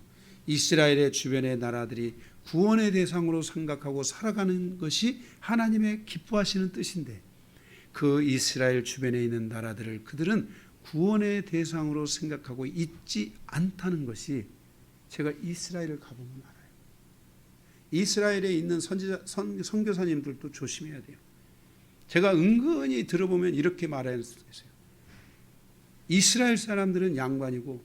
Speaker 1: 이스라엘의 주변의 나라들이 구원의 대상으로 생각하고 살아가는 것이 하나님의 기뻐하시는 뜻인데 그 이스라엘 주변에 있는 나라들을 그들은 구원의 대상으로 생각하고 있지 않다는 것이 제가 이스라엘을 가보면 알아요. 이스라엘에 있는 선교사님들도 조심해야 돼요. 제가 은근히 들어보면 이렇게 말했어요. 이스라엘 사람들은 양반이고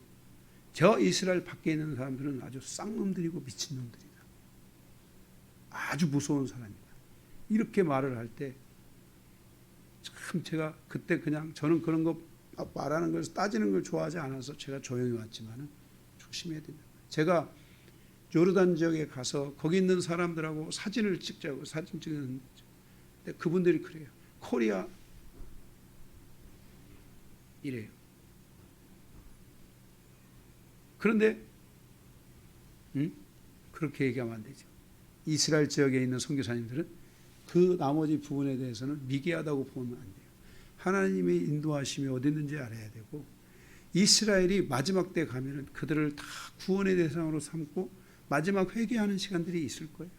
Speaker 1: 저 이스라엘 밖에 있는 사람들은 아주 쌍놈들이고 미친놈들이다. 아주 무서운 사람이다. 이렇게 말을 할 때 참 제가 그때 그냥 저는 그런 거 말하는 걸 따지는 걸 좋아하지 않아서 제가 조용히 왔지만은 조심해야 된다. 제가 요르단 지역에 가서 거기 있는 사람들하고 사진을 찍자고 사진 찍는데 그분들이 그래요. 코리아 이래요. 그런데 그렇게 얘기하면 안 되죠. 이스라엘 지역에 있는 선교사님들은 그 나머지 부분에 대해서는 미개하다고 보면 안 돼요. 하나님의 인도하심이 어디 있는지 알아야 되고 이스라엘이 마지막 때 가면은 그들을 다 구원의 대상으로 삼고 마지막 회개하는 시간들이 있을 거예요.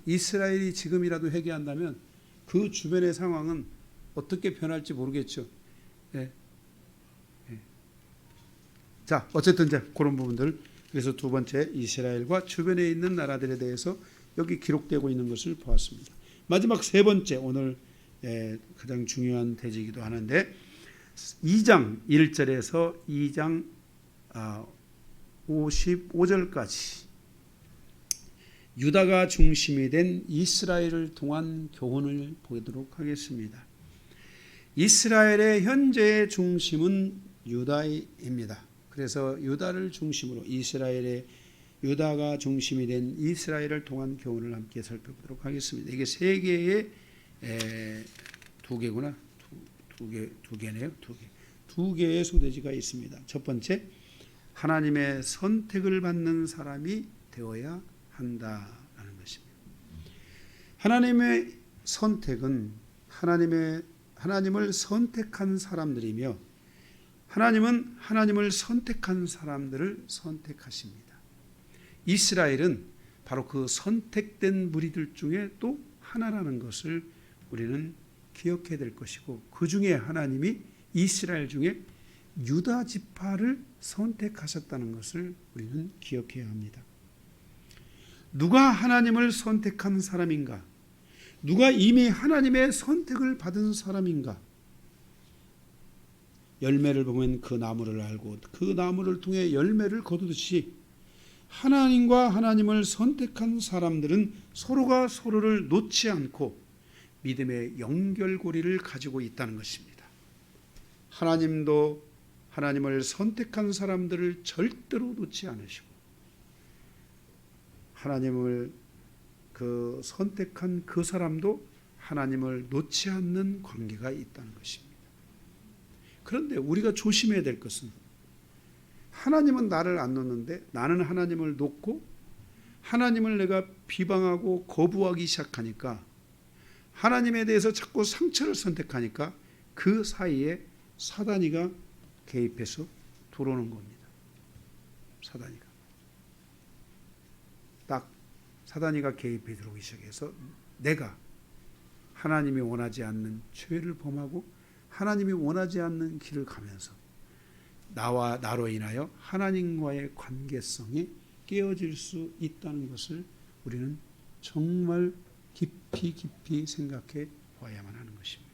Speaker 1: 이스라엘이 지금이라도 회개한다면 그 주변의 상황은 어떻게 변할지 모르겠죠. 자, 어쨌든 그런 부분들. 그래서 두 번째 이스라엘과 주변에 있는 나라들에 대해서 여기 기록되고 있는 것을 보았습니다. 마지막 세 번째 오늘 가장 중요한 대지이기도 하는데 2장 1절에서 2장 55절까지 유다가 중심이 된 이스라엘을 통한 교훈을 보도록 하겠습니다. 이스라엘의 현재의 중심은 유다입니다. 그래서 유다를 중심으로 유다가 중심이 된 이스라엘을 통한 교훈을 함께 살펴보도록 하겠습니다. 이게 세 개의 두 개구나. 두 개네요. 두 개의 소대지가 있습니다. 첫 번째, 하나님의 선택을 받는 사람이 되어야 한다라는 것입니다. 하나님의 선택은 하나님을 선택한 사람들이며 하나님은 하나님을 선택한 사람들을 선택하십니다. 이스라엘은 바로 그 선택된 무리들 중에 또 하나라는 것을 우리는 기억해야 될 것이고 그 중에 하나님이 이스라엘 중에 유다 지파를 선택하셨다는 것을 우리는 기억해야 합니다. 누가 하나님을 선택한 사람인가? 누가 이미 하나님의 선택을 받은 사람인가? 열매를 보면 그 나무를 알고 그 나무를 통해 열매를 거두듯이 하나님과 하나님을 선택한 사람들은 서로가 서로를 놓지 않고 믿음의 연결고리를 가지고 있다는 것입니다. 하나님도 하나님을 선택한 사람들을 절대로 놓지 않으시고 하나님을 선택한 그 사람도 하나님을 놓지 않는 관계가 있다는 것입니다. 그런데 우리가 조심해야 될 것은 하나님은 나를 안 놓는데 나는 하나님을 놓고 하나님을 내가 비방하고 거부하기 시작하니까 하나님에 대해서 자꾸 상처를 선택하니까 그 사이에 사단이가 개입해서 들어오는 겁니다. 사단이가. 딱 사단이가 개입해 들어오기 시작해서 내가 하나님이 원하지 않는 죄를 범하고 하나님이 원하지 않는 길을 가면서 나와 나로 인하여 하나님과의 관계성이 깨어질 수 있다는 것을 우리는 정말 깊이 생각해 봐야만 하는 것입니다.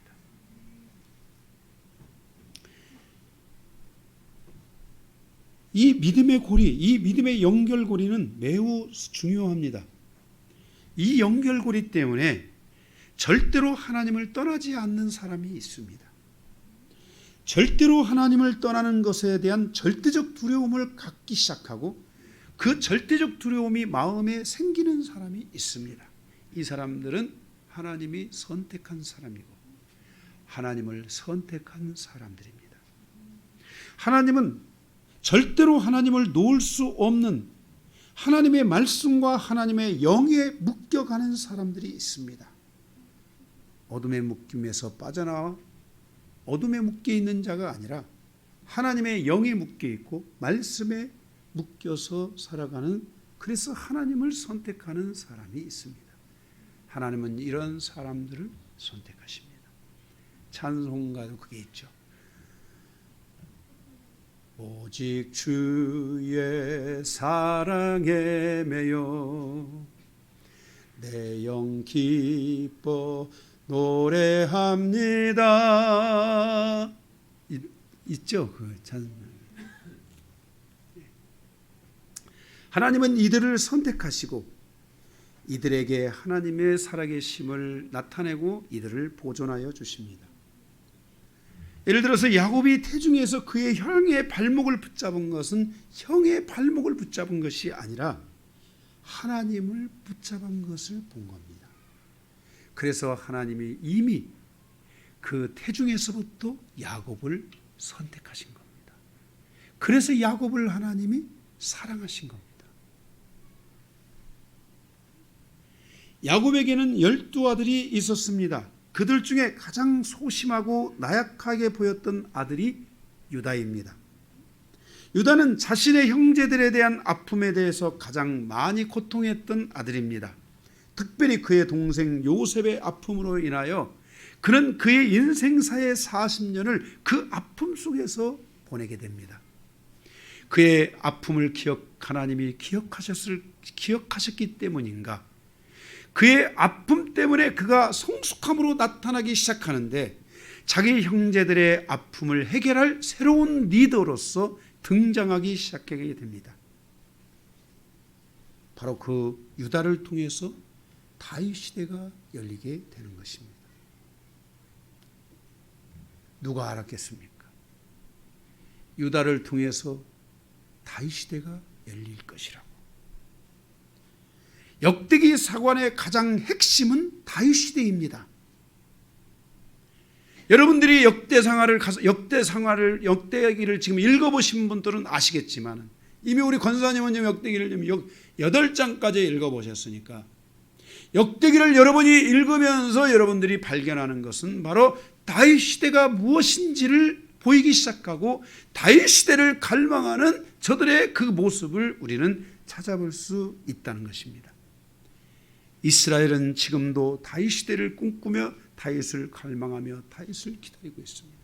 Speaker 1: 이 믿음의 고리, 이 믿음의 연결고리는 매우 중요합니다. 이 연결고리 때문에 절대로 하나님을 떠나지 않는 사람이 있습니다. 절대로 하나님을 떠나는 것에 대한 절대적 두려움을 갖기 시작하고 그 절대적 두려움이 마음에 생기는 사람이 있습니다. 이 사람들은 하나님이 선택한 사람이고 하나님을 선택한 사람들입니다. 하나님은 절대로 하나님을 놓을 수 없는 하나님의 말씀과 하나님의 영에 묶여가는 사람들이 있습니다. 어둠의 묶임에서 빠져나와 어둠에 묶여 있는 자가 아니라 하나님의 영에 묶여 있고 말씀에 묶여서 살아가는, 그래서 하나님을 선택하는 사람이 있습니다. 하나님은 이런 사람들을 선택하십니다. 찬송가도 그게 있죠. 오직 주의 사랑에 매여 내 영 기뻐 노래합니다. 있죠, 그 찬송. 하나님은 이들을 선택하시고 이들에게 하나님의 살아계심을 나타내고 이들을 보존하여 주십니다. 예를 들어서 야곱이 태중에서 그의 형의 발목을 붙잡은 것은 형의 발목을 붙잡은 것이 아니라 하나님을 붙잡은 것을 본 겁니다. 그래서 하나님이 이미 그 태중에서부터 야곱을 선택하신 겁니다. 그래서 야곱을 하나님이 사랑하신 겁니다. 야곱에게는 12아들이 있었습니다. 그들 중에 가장 소심하고 나약하게 보였던 아들이 유다입니다. 유다는 자신의 형제들에 대한 아픔에 대해서 가장 많이 고통했던 아들입니다. 특별히 그의 동생 요셉의 아픔으로 인하여 그는 그의 인생사의 40년을 그 아픔 속에서 보내게 됩니다. 그의 아픔을 하나님이 기억하셨기 때문인가? 그의 아픔 때문에 그가 성숙함으로 나타나기 시작하는데 자기 형제들의 아픔을 해결할 새로운 리더로서 등장하기 시작하게 됩니다. 바로 그 유다를 통해서 다윗 시대가 열리게 되는 것입니다. 누가 알았겠습니까? 유다를 통해서 다윗 시대가 열릴 것이라고. 역대기 사관의 가장 핵심은 다윗 시대입니다. 여러분들이 역대기를 지금 읽어보신 분들은 아시겠지만 이미 우리 권사님은 역대기를 8장까지 읽어보셨으니까 역대기를 여러분이 읽으면서 여러분들이 발견하는 것은 바로 다윗 시대가 무엇인지를 보이기 시작하고 다윗 시대를 갈망하는 저들의 그 모습을 우리는 찾아볼 수 있다는 것입니다. 이스라엘은 지금도 다윗 시대를 꿈꾸며 다윗을 갈망하며 다윗을 기다리고 있습니다.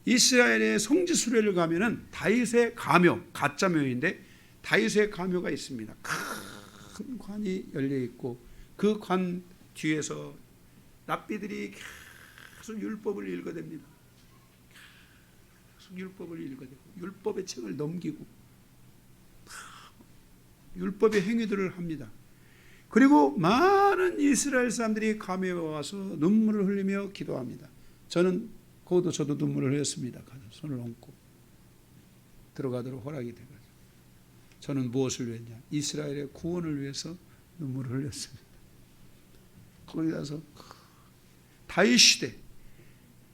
Speaker 1: 이스라엘의 성지 수레를 가면은 다윗의 가묘, 가짜 묘인데 다윗의 가묘가 있습니다. 큰 관이 열려 있고 그 관 뒤에서 랍비들이 계속 율법을 읽어댑니다. 계속 율법을 읽어대고 율법의 책을 넘기고 율법의 행위들을 합니다. 그리고 많은 이스라엘 사람들이 가묘에 와서 눈물을 흘리며 기도합니다. 저도 눈물을 흘렸습니다. 손을 얹고 들어가도록 허락이 돼가지고 저는 무엇을 위했냐? 이스라엘의 구원을 위해서 눈물을 흘렸습니다. 거기 가서 다윗 시대,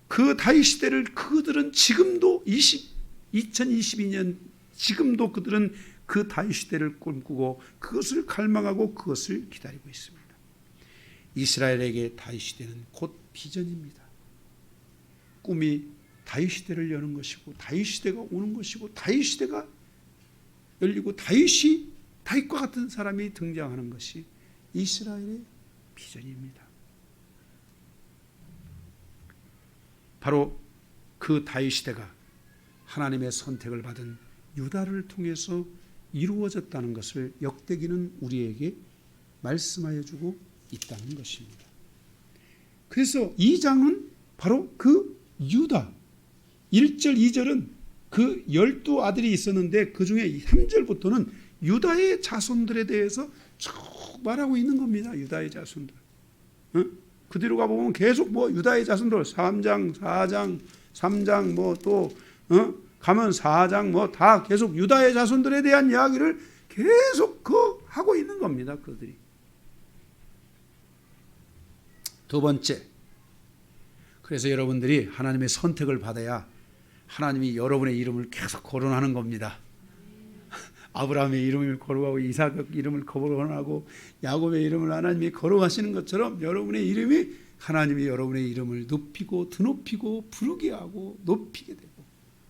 Speaker 1: 그 다윗 시대를 그들은 지금도 2022년 지금도 그들은 그 다윗 시대를 꿈꾸고 그것을 갈망하고 그것을 기다리고 있습니다. 이스라엘에게 다윗 시대는 곧 비전입니다. 꿈이 다윗 시대를 여는 것이고 다윗 시대가 오는 것이고 다윗 시대가 열리고 다윗과 같은 사람이 등장하는 것이 이스라엘의 비전입니다. 바로 그 다윗 시대가 하나님의 선택을 받은 유다를 통해서 이루어졌다는 것을 역대기는 우리에게 말씀하여 주고 있다는 것입니다. 그래서 2장은 바로 그 유다, 1절 2절은 그 12아들이 있었는데 그 중에 3절부터는 유다의 자손들에 대해서 쭉 말하고 있는 겁니다. 유다의 자손들. 그 뒤로 가보면 계속 유다의 자손들 3장, 4장, 3장 또 가면 4장 다 계속 유다의 자손들에 대한 이야기를 계속 하고 있는 겁니다. 그들이. 두 번째, 그래서 여러분들이 하나님의 선택을 받아야 하나님이 여러분의 이름을 계속 거론하는 겁니다. 아브라함의 이름을 거론하고 이삭의 이름을 거론하고 야곱의 이름을 하나님이 거론하시는 것처럼 여러분의 이름이 하나님이 여러분의 이름을 높이고 드높이고 부르게 하고 높이게 되고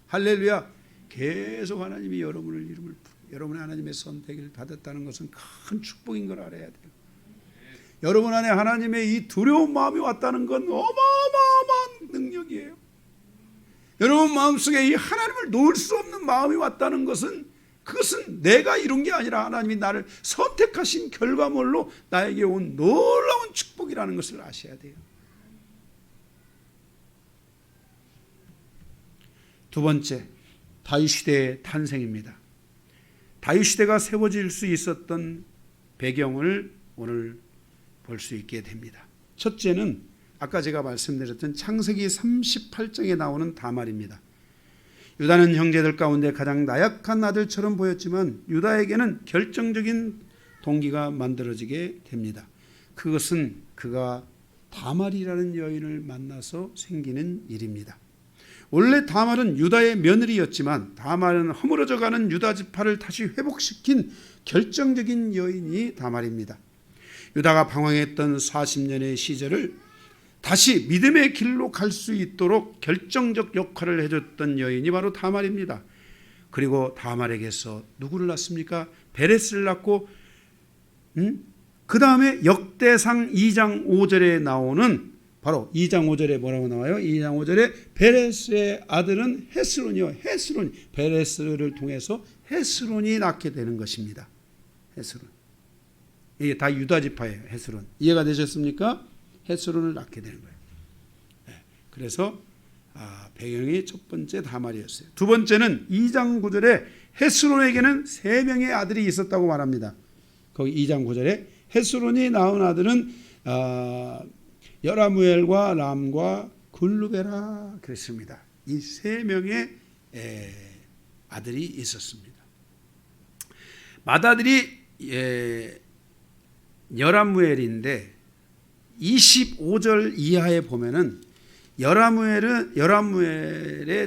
Speaker 1: 할렐루야. 계속 하나님이 여러분의 이름을 여러분의 하나님의 선택을 받았다는 것은 큰 축복인 걸 알아야 돼요. 여러분 안에 하나님의 이 두려운 마음이 왔다는 건 어마어마한 능력이에요. 여러분 마음속에 이 하나님을 놓을 수 없는 마음이 왔다는 것은 그것은 내가 이룬 게 아니라 하나님이 나를 선택하신 결과물로 나에게 온 놀라운 축복이라는 것을 아셔야 돼요. 두 번째, 다윗 시대의 탄생입니다. 다윗 시대가 세워질 수 있었던 배경을 오늘 볼 수 있게 됩니다. 첫째는 아까 제가 말씀드렸던 창세기 38장에 나오는 다말입니다. 유다는 형제들 가운데 가장 나약한 아들처럼 보였지만 유다에게는 결정적인 동기가 만들어지게 됩니다. 그것은 그가 다말이라는 여인을 만나서 생기는 일입니다. 원래 다말은 유다의 며느리였지만 다말은 허물어져가는 유다 지파를 다시 회복시킨 결정적인 여인이 다말입니다. 유다가 방황했던 40년의 시절을 다시 믿음의 길로 갈 수 있도록 결정적 역할을 해줬던 여인이 바로 다말입니다. 그리고 다말에게서 누구를 낳습니까? 베레스를 낳고 그 다음에 역대상 2장 5절에 나오는 바로 2장 5절에 뭐라고 나와요? 2장 5절에 베레스의 아들은 헤스론이요. 헤스론, 베레스를 통해서 헤스론이 낳게 되는 것입니다. 헤스론. 이게 다 유다 지파예요. 헤스론. 이해가 되셨습니까? 헤스론을 낳게 되는 거예요. 그래서 배경이 첫 번째 다말이었어요. 두 번째는 2장 9절에 헤스론에게는 3명의 아들이 있었다고 말합니다. 거기 2장 9절에 헤스론이 낳은 아들은 여라무엘과 람과 굴루베라 그랬습니다. 이 3명의 아들이 있었습니다. 맏아들이 여라무엘인데 25절 이하에 보면은 여라무엘의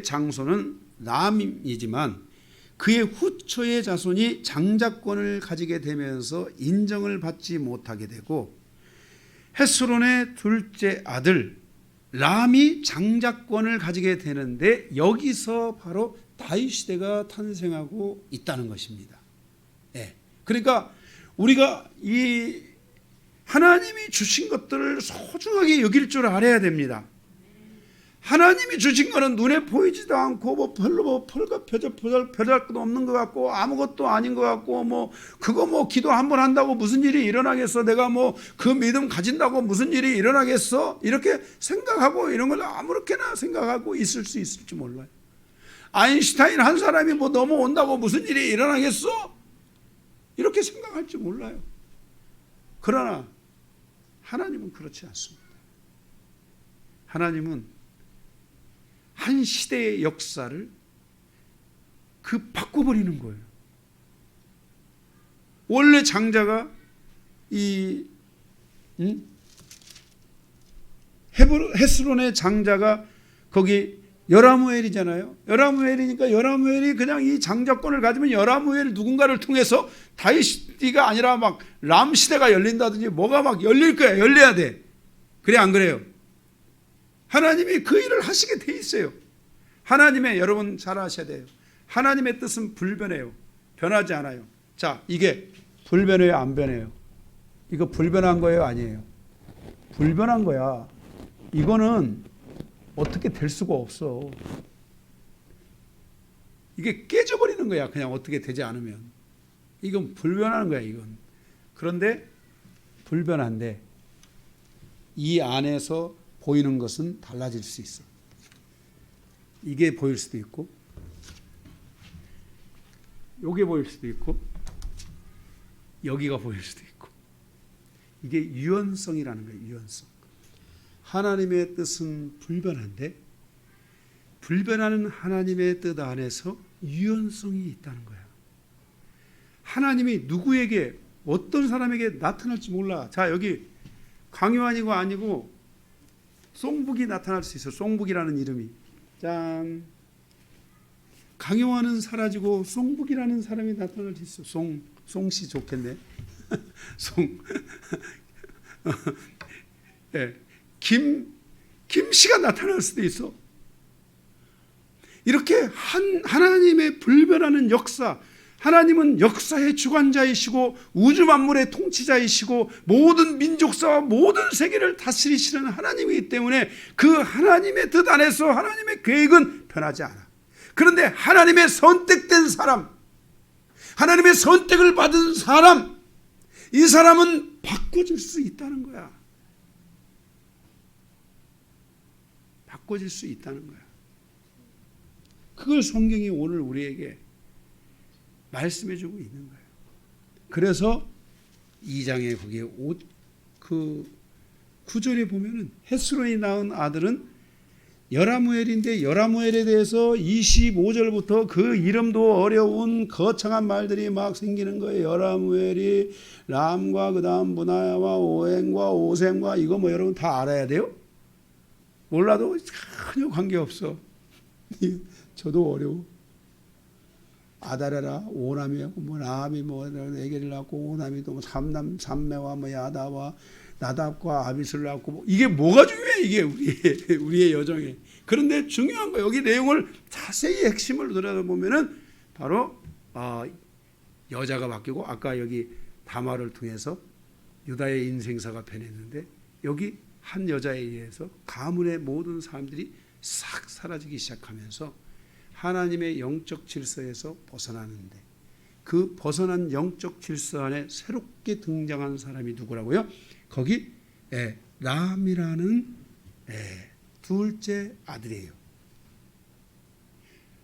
Speaker 1: 장소는 람이지만 그의 후처의 자손이 장자권을 가지게 되면서 인정을 받지 못하게 되고 헤스론의 둘째 아들 람이 장자권을 가지게 되는데 여기서 바로 다윗 시대가 탄생하고 있다는 것입니다. 그러니까 우리가 이 하나님이 주신 것들을 소중하게 여길 줄 알아야 됩니다. 하나님이 주신 거는 눈에 보이지도 않고 별로 별것도 없는 것 같고 아무것도 아닌 것 같고 그거 기도 한 번 한다고 무슨 일이 일어나겠어? 내가 그 믿음 가진다고 무슨 일이 일어나겠어? 이렇게 생각하고 이런 걸 아무렇게나 생각하고 있을 수 있을지 몰라요. 아인슈타인 한 사람이 넘어온다고 무슨 일이 일어나겠어? 이렇게 생각할지 몰라요. 그러나 하나님은 그렇지 않습니다. 하나님은 한 시대의 역사를 바꿔버리는 거예요. 원래 장자가 헤스론의 장자가 거기 여라무엘이잖아요. 여라무엘이니까 여라무엘이 그냥 이 장자권을 가지면 여라무엘 누군가를 통해서 다윗 시대가 아니라 람 시대가 열린다든지 뭐가 열릴 거야. 열려야 돼. 그래 안 그래요? 하나님이 그 일을 하시게 돼 있어요. 여러분 잘 아셔야 돼요. 하나님의 뜻은 불변해요. 변하지 않아요. 자, 이게 불변해요, 안 변해요? 이거 불변한 거예요, 아니에요? 불변한 거야. 이거는 어떻게 될 수가 없어. 이게 깨져버리는 거야. 그냥 어떻게 되지 않으면. 이건 불변하는 거야, 이건. 그런데 불변한데 이 안에서 보이는 것은 달라질 수 있어. 이게 보일 수도 있고, 요게 보일 수도 있고, 여기가 보일 수도 있고. 이게 유연성이라는 거예요, 유연성. 하나님의 뜻은 불변한데 불변하는 하나님의 뜻 안에서 유연성이 있다는 거야. 하나님이 누구에게 어떤 사람에게 나타날지 몰라. 자, 여기 강요한이고 아니고 송북이 나타날 수 있어. 송북이라는 이름이. 짠. 강요한은 사라지고 송북이라는 사람이 나타날 수 있어. 송씨 좋겠네. 송. 예. 김씨가 나타날 수도 있어. 이렇게 하나님의 불변하는 역사, 하나님은 역사의 주관자이시고 우주 만물의 통치자이시고 모든 민족사와 모든 세계를 다스리시는 하나님이기 때문에 그 하나님의 뜻 안에서 하나님의 계획은 변하지 않아. 그런데 하나님의 선택된 사람, 하나님의 선택을 받은 사람, 이 사람은 바꿔질 수 있다는 거야. 바꿔질 수 있다는 거야. 그걸 성경이 오늘 우리에게 말씀해주고 있는 거예요. 그래서 2장에 거기에 그 9절에 보면은 헤스론이 낳은 아들은 여라무엘인데 여라무엘에 대해서 25절부터 그 이름도 어려운 거창한 말들이 막 생기는 거예요. 여라무엘이 람과 그 다음 문하야와 오행과 오셈과 이거 뭐 여러분 다 알아야 돼요? 몰라도 전혀 관계없어. 저도 어려워. 아다레라 오남이하고 뭐 라함이 뭐 애기를 낳고 오남이 또 삼매와 뭐 야다와 나답과 아비스를 낳고 뭐 이게 뭐가 중요해 이게 우리의 여정에. 그런데 중요한 거 여기 내용을 자세히 핵심을 들여다보면은 바로 여자가 바뀌고 아까 여기 다말을 통해서 유다의 인생사가 변했는데 여기 한 여자에 의해서 가문의 모든 사람들이 싹 사라지기 시작하면서 하나님의 영적 질서에서 벗어나는데 그 벗어난 영적 질서 안에 새롭게 등장한 사람이 누구라고요? 거기 람이라는 둘째 아들이에요.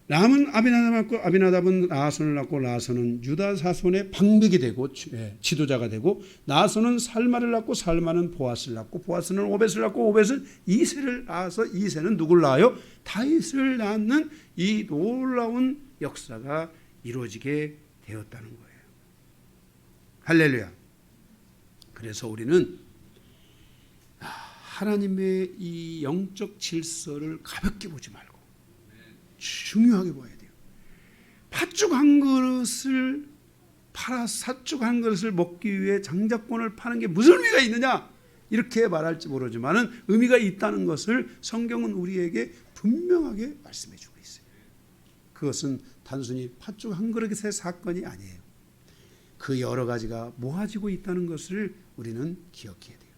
Speaker 1: 람은 아비나답을 낳고 아비나답은 나아손을 낳고 나아손은 유다 사손의 방백이 되고 지도자가 되고 나아손은 살마를 낳고 살마는 보아스를 낳고 보아스는 오벳을 낳고 오벳은 이새를 낳아서 이새는 누굴 낳아요? 다윗을 낳는 이 놀라운 역사가 이루어지게 되었다는 거예요. 할렐루야. 그래서 우리는 하나님의 이 영적 질서를 가볍게 보지 말고 중요하게 봐야 돼요. 팥죽 한 그릇을 팔아 삿죽 한 그릇을 먹기 위해 장자권을 파는 게 무슨 의미가 있느냐? 이렇게 말할지 모르지만은 의미가 있다는 것을 성경은 우리에게 분명하게 말씀해 주고 있어요. 그것은 단순히 팥죽 한 그릇의 사건이 아니에요. 그 여러 가지가 모아지고 있다는 것을 우리는 기억해야 돼요.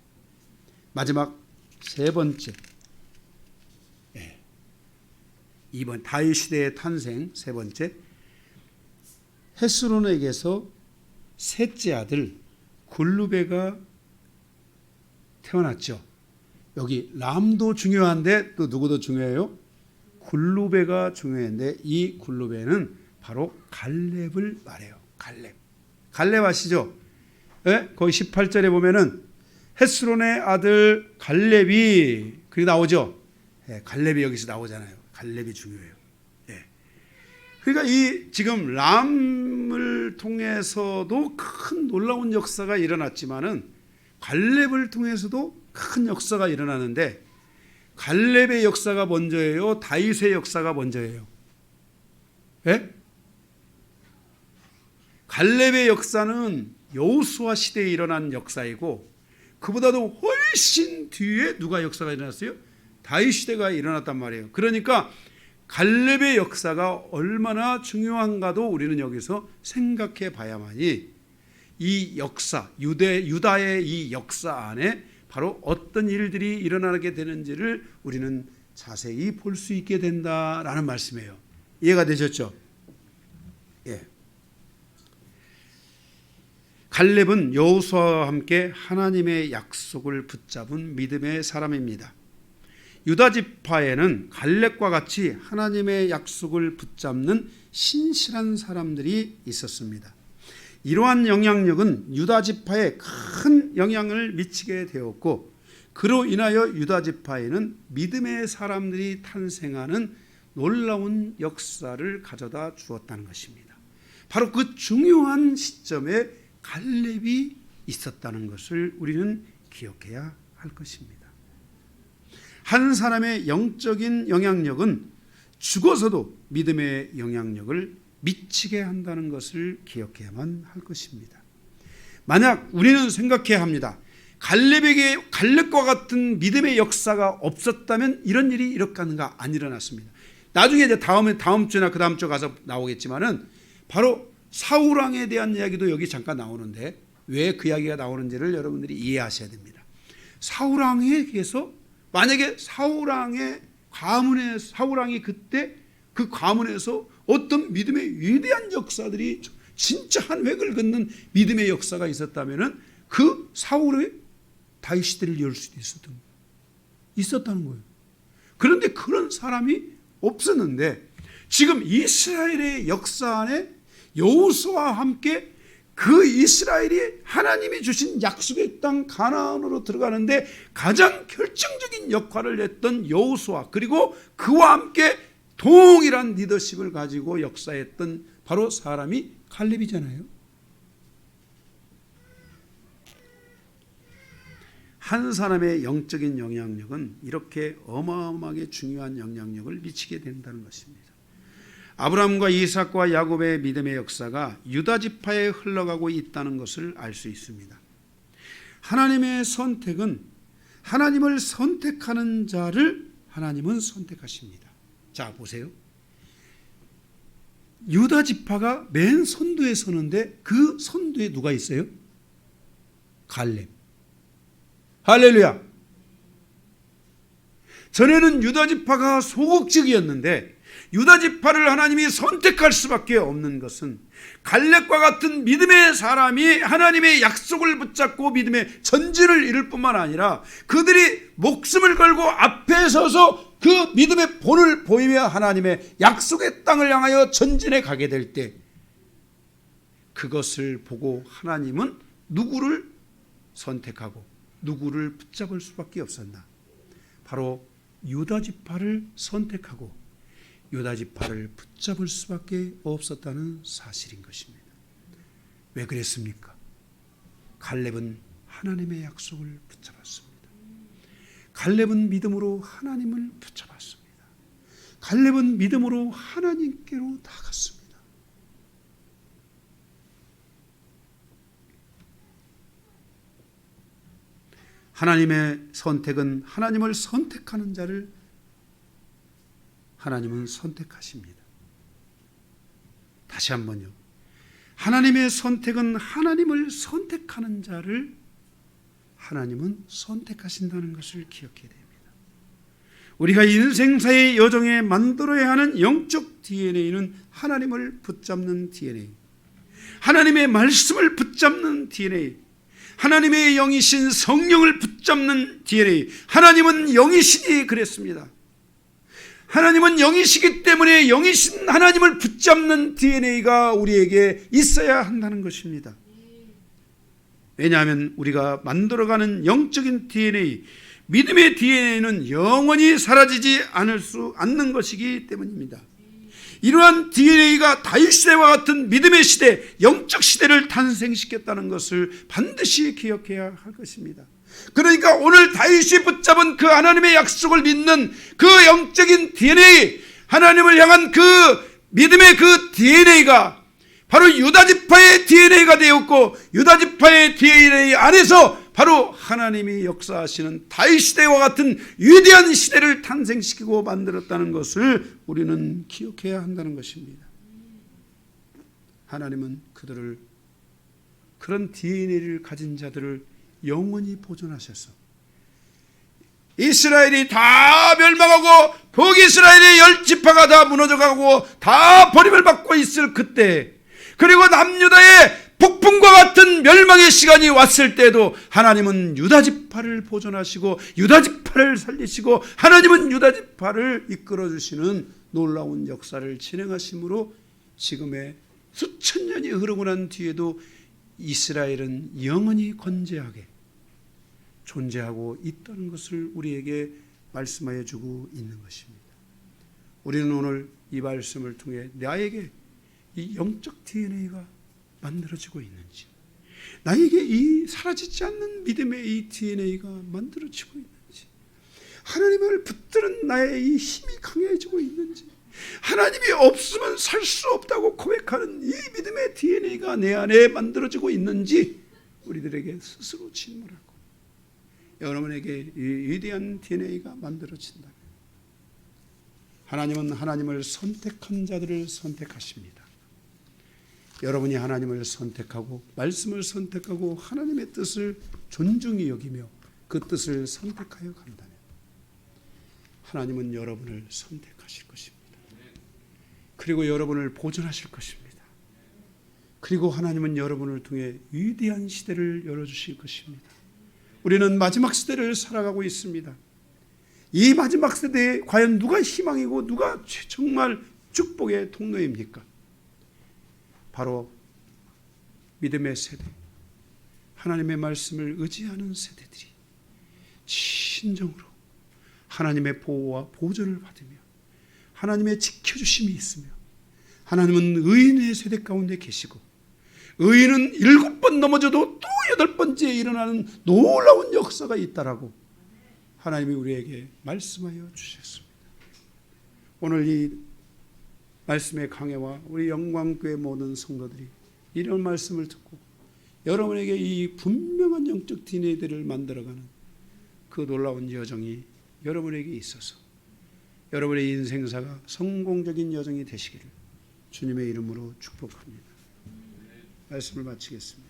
Speaker 1: 마지막 세 번째, 이번 다윗 시대의 탄생 세 번째, 헤스론에게서 셋째 아들 굴루베가 태어났죠. 여기 람도 중요한데 또 누구도 중요해요? 굴루베가 중요한데 이 굴루베는 바로 갈렙을 말해요. 갈렙 아시죠? 거기 18절에 보면은 헤스론의 아들 갈렙이 그게 나오죠. 갈렙이 여기서 나오잖아요. 갈렙이 중요해요. 그러니까 이 지금 람을 통해서도 큰 놀라운 역사가 일어났지만은 갈렙을 통해서도 큰 역사가 일어나는데 갈렙의 역사가 먼저예요? 다윗의 역사가 먼저예요? 갈렙의 역사는 여호수아 시대에 일어난 역사이고 그보다도 훨씬 뒤에 누가 역사가 일어났어요? 다윗 시대가 일어났단 말이에요. 그러니까 갈렙의 역사가 얼마나 중요한가도 우리는 여기서 생각해 봐야만이 이 역사, 유다의 이 역사 안에 바로 어떤 일들이 일어나게 되는지를 우리는 자세히 볼 수 있게 된다라는 말씀이에요. 이해가 되셨죠? 예. 갈렙은 여호수아와 함께 하나님의 약속을 붙잡은 믿음의 사람입니다. 유다 지파에는 갈렙과 같이 하나님의 약속을 붙잡는 신실한 사람들이 있었습니다. 이러한 영향력은 유다 지파에 큰 영향을 미치게 되었고, 그로 인하여 유다 지파에는 믿음의 사람들이 탄생하는 놀라운 역사를 가져다 주었다는 것입니다. 바로 그 중요한 시점에 갈렙이 있었다는 것을 우리는 기억해야 할 것입니다. 한 사람의 영적인 영향력은 죽어서도 믿음의 영향력을 미치게 한다는 것을 기억해야만 할 것입니다. 만약 우리는 생각해야 합니다. 갈렙에게 갈렙과 같은 믿음의 역사가 없었다면 이런 일이 이렇게는가 안 일어났습니다. 나중에 이제 다음 주나 그 다음 주 가서 나오겠지만은 바로 사울 왕에 대한 이야기도 여기 잠깐 나오는데 왜 그 이야기가 나오는지를 여러분들이 이해하셔야 됩니다. 사울 왕에게서 만약에 사울 왕이 그때 그 가문에서 어떤 믿음의 위대한 역사들이 진짜 한 획을 긋는 믿음의 역사가 있었다면은 그 사울의 다윗 시대를 열 수도 있었다는 거예요. 그런데 그런 사람이 없었는데 지금 이스라엘의 역사 안에 여호수아와 함께 그 이스라엘이 하나님이 주신 약속의 땅 가나안으로 들어가는데 가장 결정적인 역할을 했던 여호수아, 그리고 그와 함께 동일한 리더십을 가지고 역사했던 바로 사람이 갈렙이잖아요. 한 사람의 영적인 영향력은 이렇게 어마어마하게 중요한 영향력을 미치게 된다는 것입니다. 아브라함과 이삭과 야곱의 믿음의 역사가 유다 지파에 흘러가고 있다는 것을 알 수 있습니다. 하나님의 선택은 하나님을 선택하는 자를 하나님은 선택하십니다. 자, 보세요. 유다 지파가 맨 선두에 서는데 그 선두에 누가 있어요? 갈렙. 할렐루야. 전에는 유다 지파가 소극적이었는데 유다 지파를 하나님이 선택할 수밖에 없는 것은 갈렙과 같은 믿음의 사람이 하나님의 약속을 붙잡고 믿음의 전진을 이룰 뿐만 아니라 그들이 목숨을 걸고 앞에 서서 그 믿음의 본을 보이며 하나님의 약속의 땅을 향하여 전진해 가게 될 때 그것을 보고 하나님은 누구를 선택하고 누구를 붙잡을 수밖에 없었나? 바로 유다 지파를 선택하고 유다 지파를 붙잡을 수밖에 없었다는 사실인 것입니다. 왜 그랬습니까? 갈렙은 하나님의 약속을 붙잡았습니다. 갈렙은 믿음으로 하나님을 붙잡았습니다. 갈렙은 믿음으로 하나님께로 나갔습니다. 하나님의 선택은 하나님을 선택하는 자를 하나님은 선택하십니다. 다시 한번요. 하나님의 선택은 하나님을 선택하는 자를 하나님은 선택하신다는 것을 기억해야 됩니다. 우리가 인생사의 여정에 만들어야 하는 영적 DNA는 하나님을 붙잡는 DNA, 하나님의 말씀을 붙잡는 DNA, 하나님의 영이신 성령을 붙잡는 DNA. 하나님은 영이시니 그랬습니다. 하나님은 영이시기 때문에 영이신 하나님을 붙잡는 DNA가 우리에게 있어야 한다는 것입니다. 왜냐하면 우리가 만들어가는 영적인 DNA, 믿음의 DNA는 영원히 사라지지 않는 것이기 때문입니다. 이러한 DNA가 다윗 시대와 같은 믿음의 시대, 영적 시대를 탄생시켰다는 것을 반드시 기억해야 할 것입니다. 그러니까 오늘 다윗이 붙잡은 그 하나님의 약속을 믿는 그 영적인 DNA, 하나님을 향한 그 믿음의 그 DNA가 바로 유다지파의 DNA가 되었고, 유다지파의 DNA 안에서 바로 하나님이 역사하시는 다윗 시대와 같은 위대한 시대를 탄생시키고 만들었다는 것을 우리는 기억해야 한다는 것입니다. 하나님은 그들을, 그런 DNA를 가진 자들을 영원히 보존하셔서 이스라엘이 다 멸망하고 북이스라엘의 10지파가 다 무너져가고 다 버림을 받고 있을 그때, 그리고 남유다의 폭풍과 같은 멸망의 시간이 왔을 때도 하나님은 유다지파를 보존하시고 유다지파를 살리시고 하나님은 유다지파를 이끌어주시는 놀라운 역사를 진행하심으로 지금의 수천 년이 흐르고 난 뒤에도 이스라엘은 영원히 건재하게 존재하고 있다는 것을 우리에게 말씀하여 주고 있는 것입니다. 우리는 오늘 이 말씀을 통해 나에게 이 영적 DNA가 만들어지고 있는지, 나에게 이 사라지지 않는 믿음의 이 DNA가 만들어지고 있는지, 하나님을 붙드는 나의 이 힘이 강해지고 있는지, 하나님이 없으면 살 수 없다고 고백하는 이 믿음의 DNA가 내 안에 만들어지고 있는지 우리들에게 스스로 질문하고, 여러분에게 이 위대한 DNA가 만들어진다면 하나님은 하나님을 선택한 자들을 선택하십니다. 여러분이 하나님을 선택하고 말씀을 선택하고 하나님의 뜻을 존중히 여기며 그 뜻을 선택하여 간다면 하나님은 여러분을 선택하실 것입니다. 그리고 여러분을 보존하실 것입니다. 그리고 하나님은 여러분을 통해 위대한 시대를 열어주실 것입니다. 우리는 마지막 시대를 살아가고 있습니다. 이 마지막 세대에 과연 누가 희망이고 누가 정말 축복의 통로입니까? 바로 믿음의 세대, 하나님의 말씀을 의지하는 세대들이 진정으로 하나님의 보호와 보존을 받으며 하나님의 지켜주심이 있으며, 하나님은 의인의 세대 가운데 계시고 의인은 7번 넘어져도 또 8번째에 일어나는 놀라운 역사가 있다라고 하나님이 우리에게 말씀하여 주셨습니다. 오늘 이 말씀의 강해와 우리 영광교회 모든 성도들이 이런 말씀을 듣고 여러분에게 이 분명한 영적 DNA들을 만들어가는 그 놀라운 여정이 여러분에게 있어서 여러분의 인생사가 성공적인 여정이 되시기를 주님의 이름으로 축복합니다. 말씀을 마치겠습니다.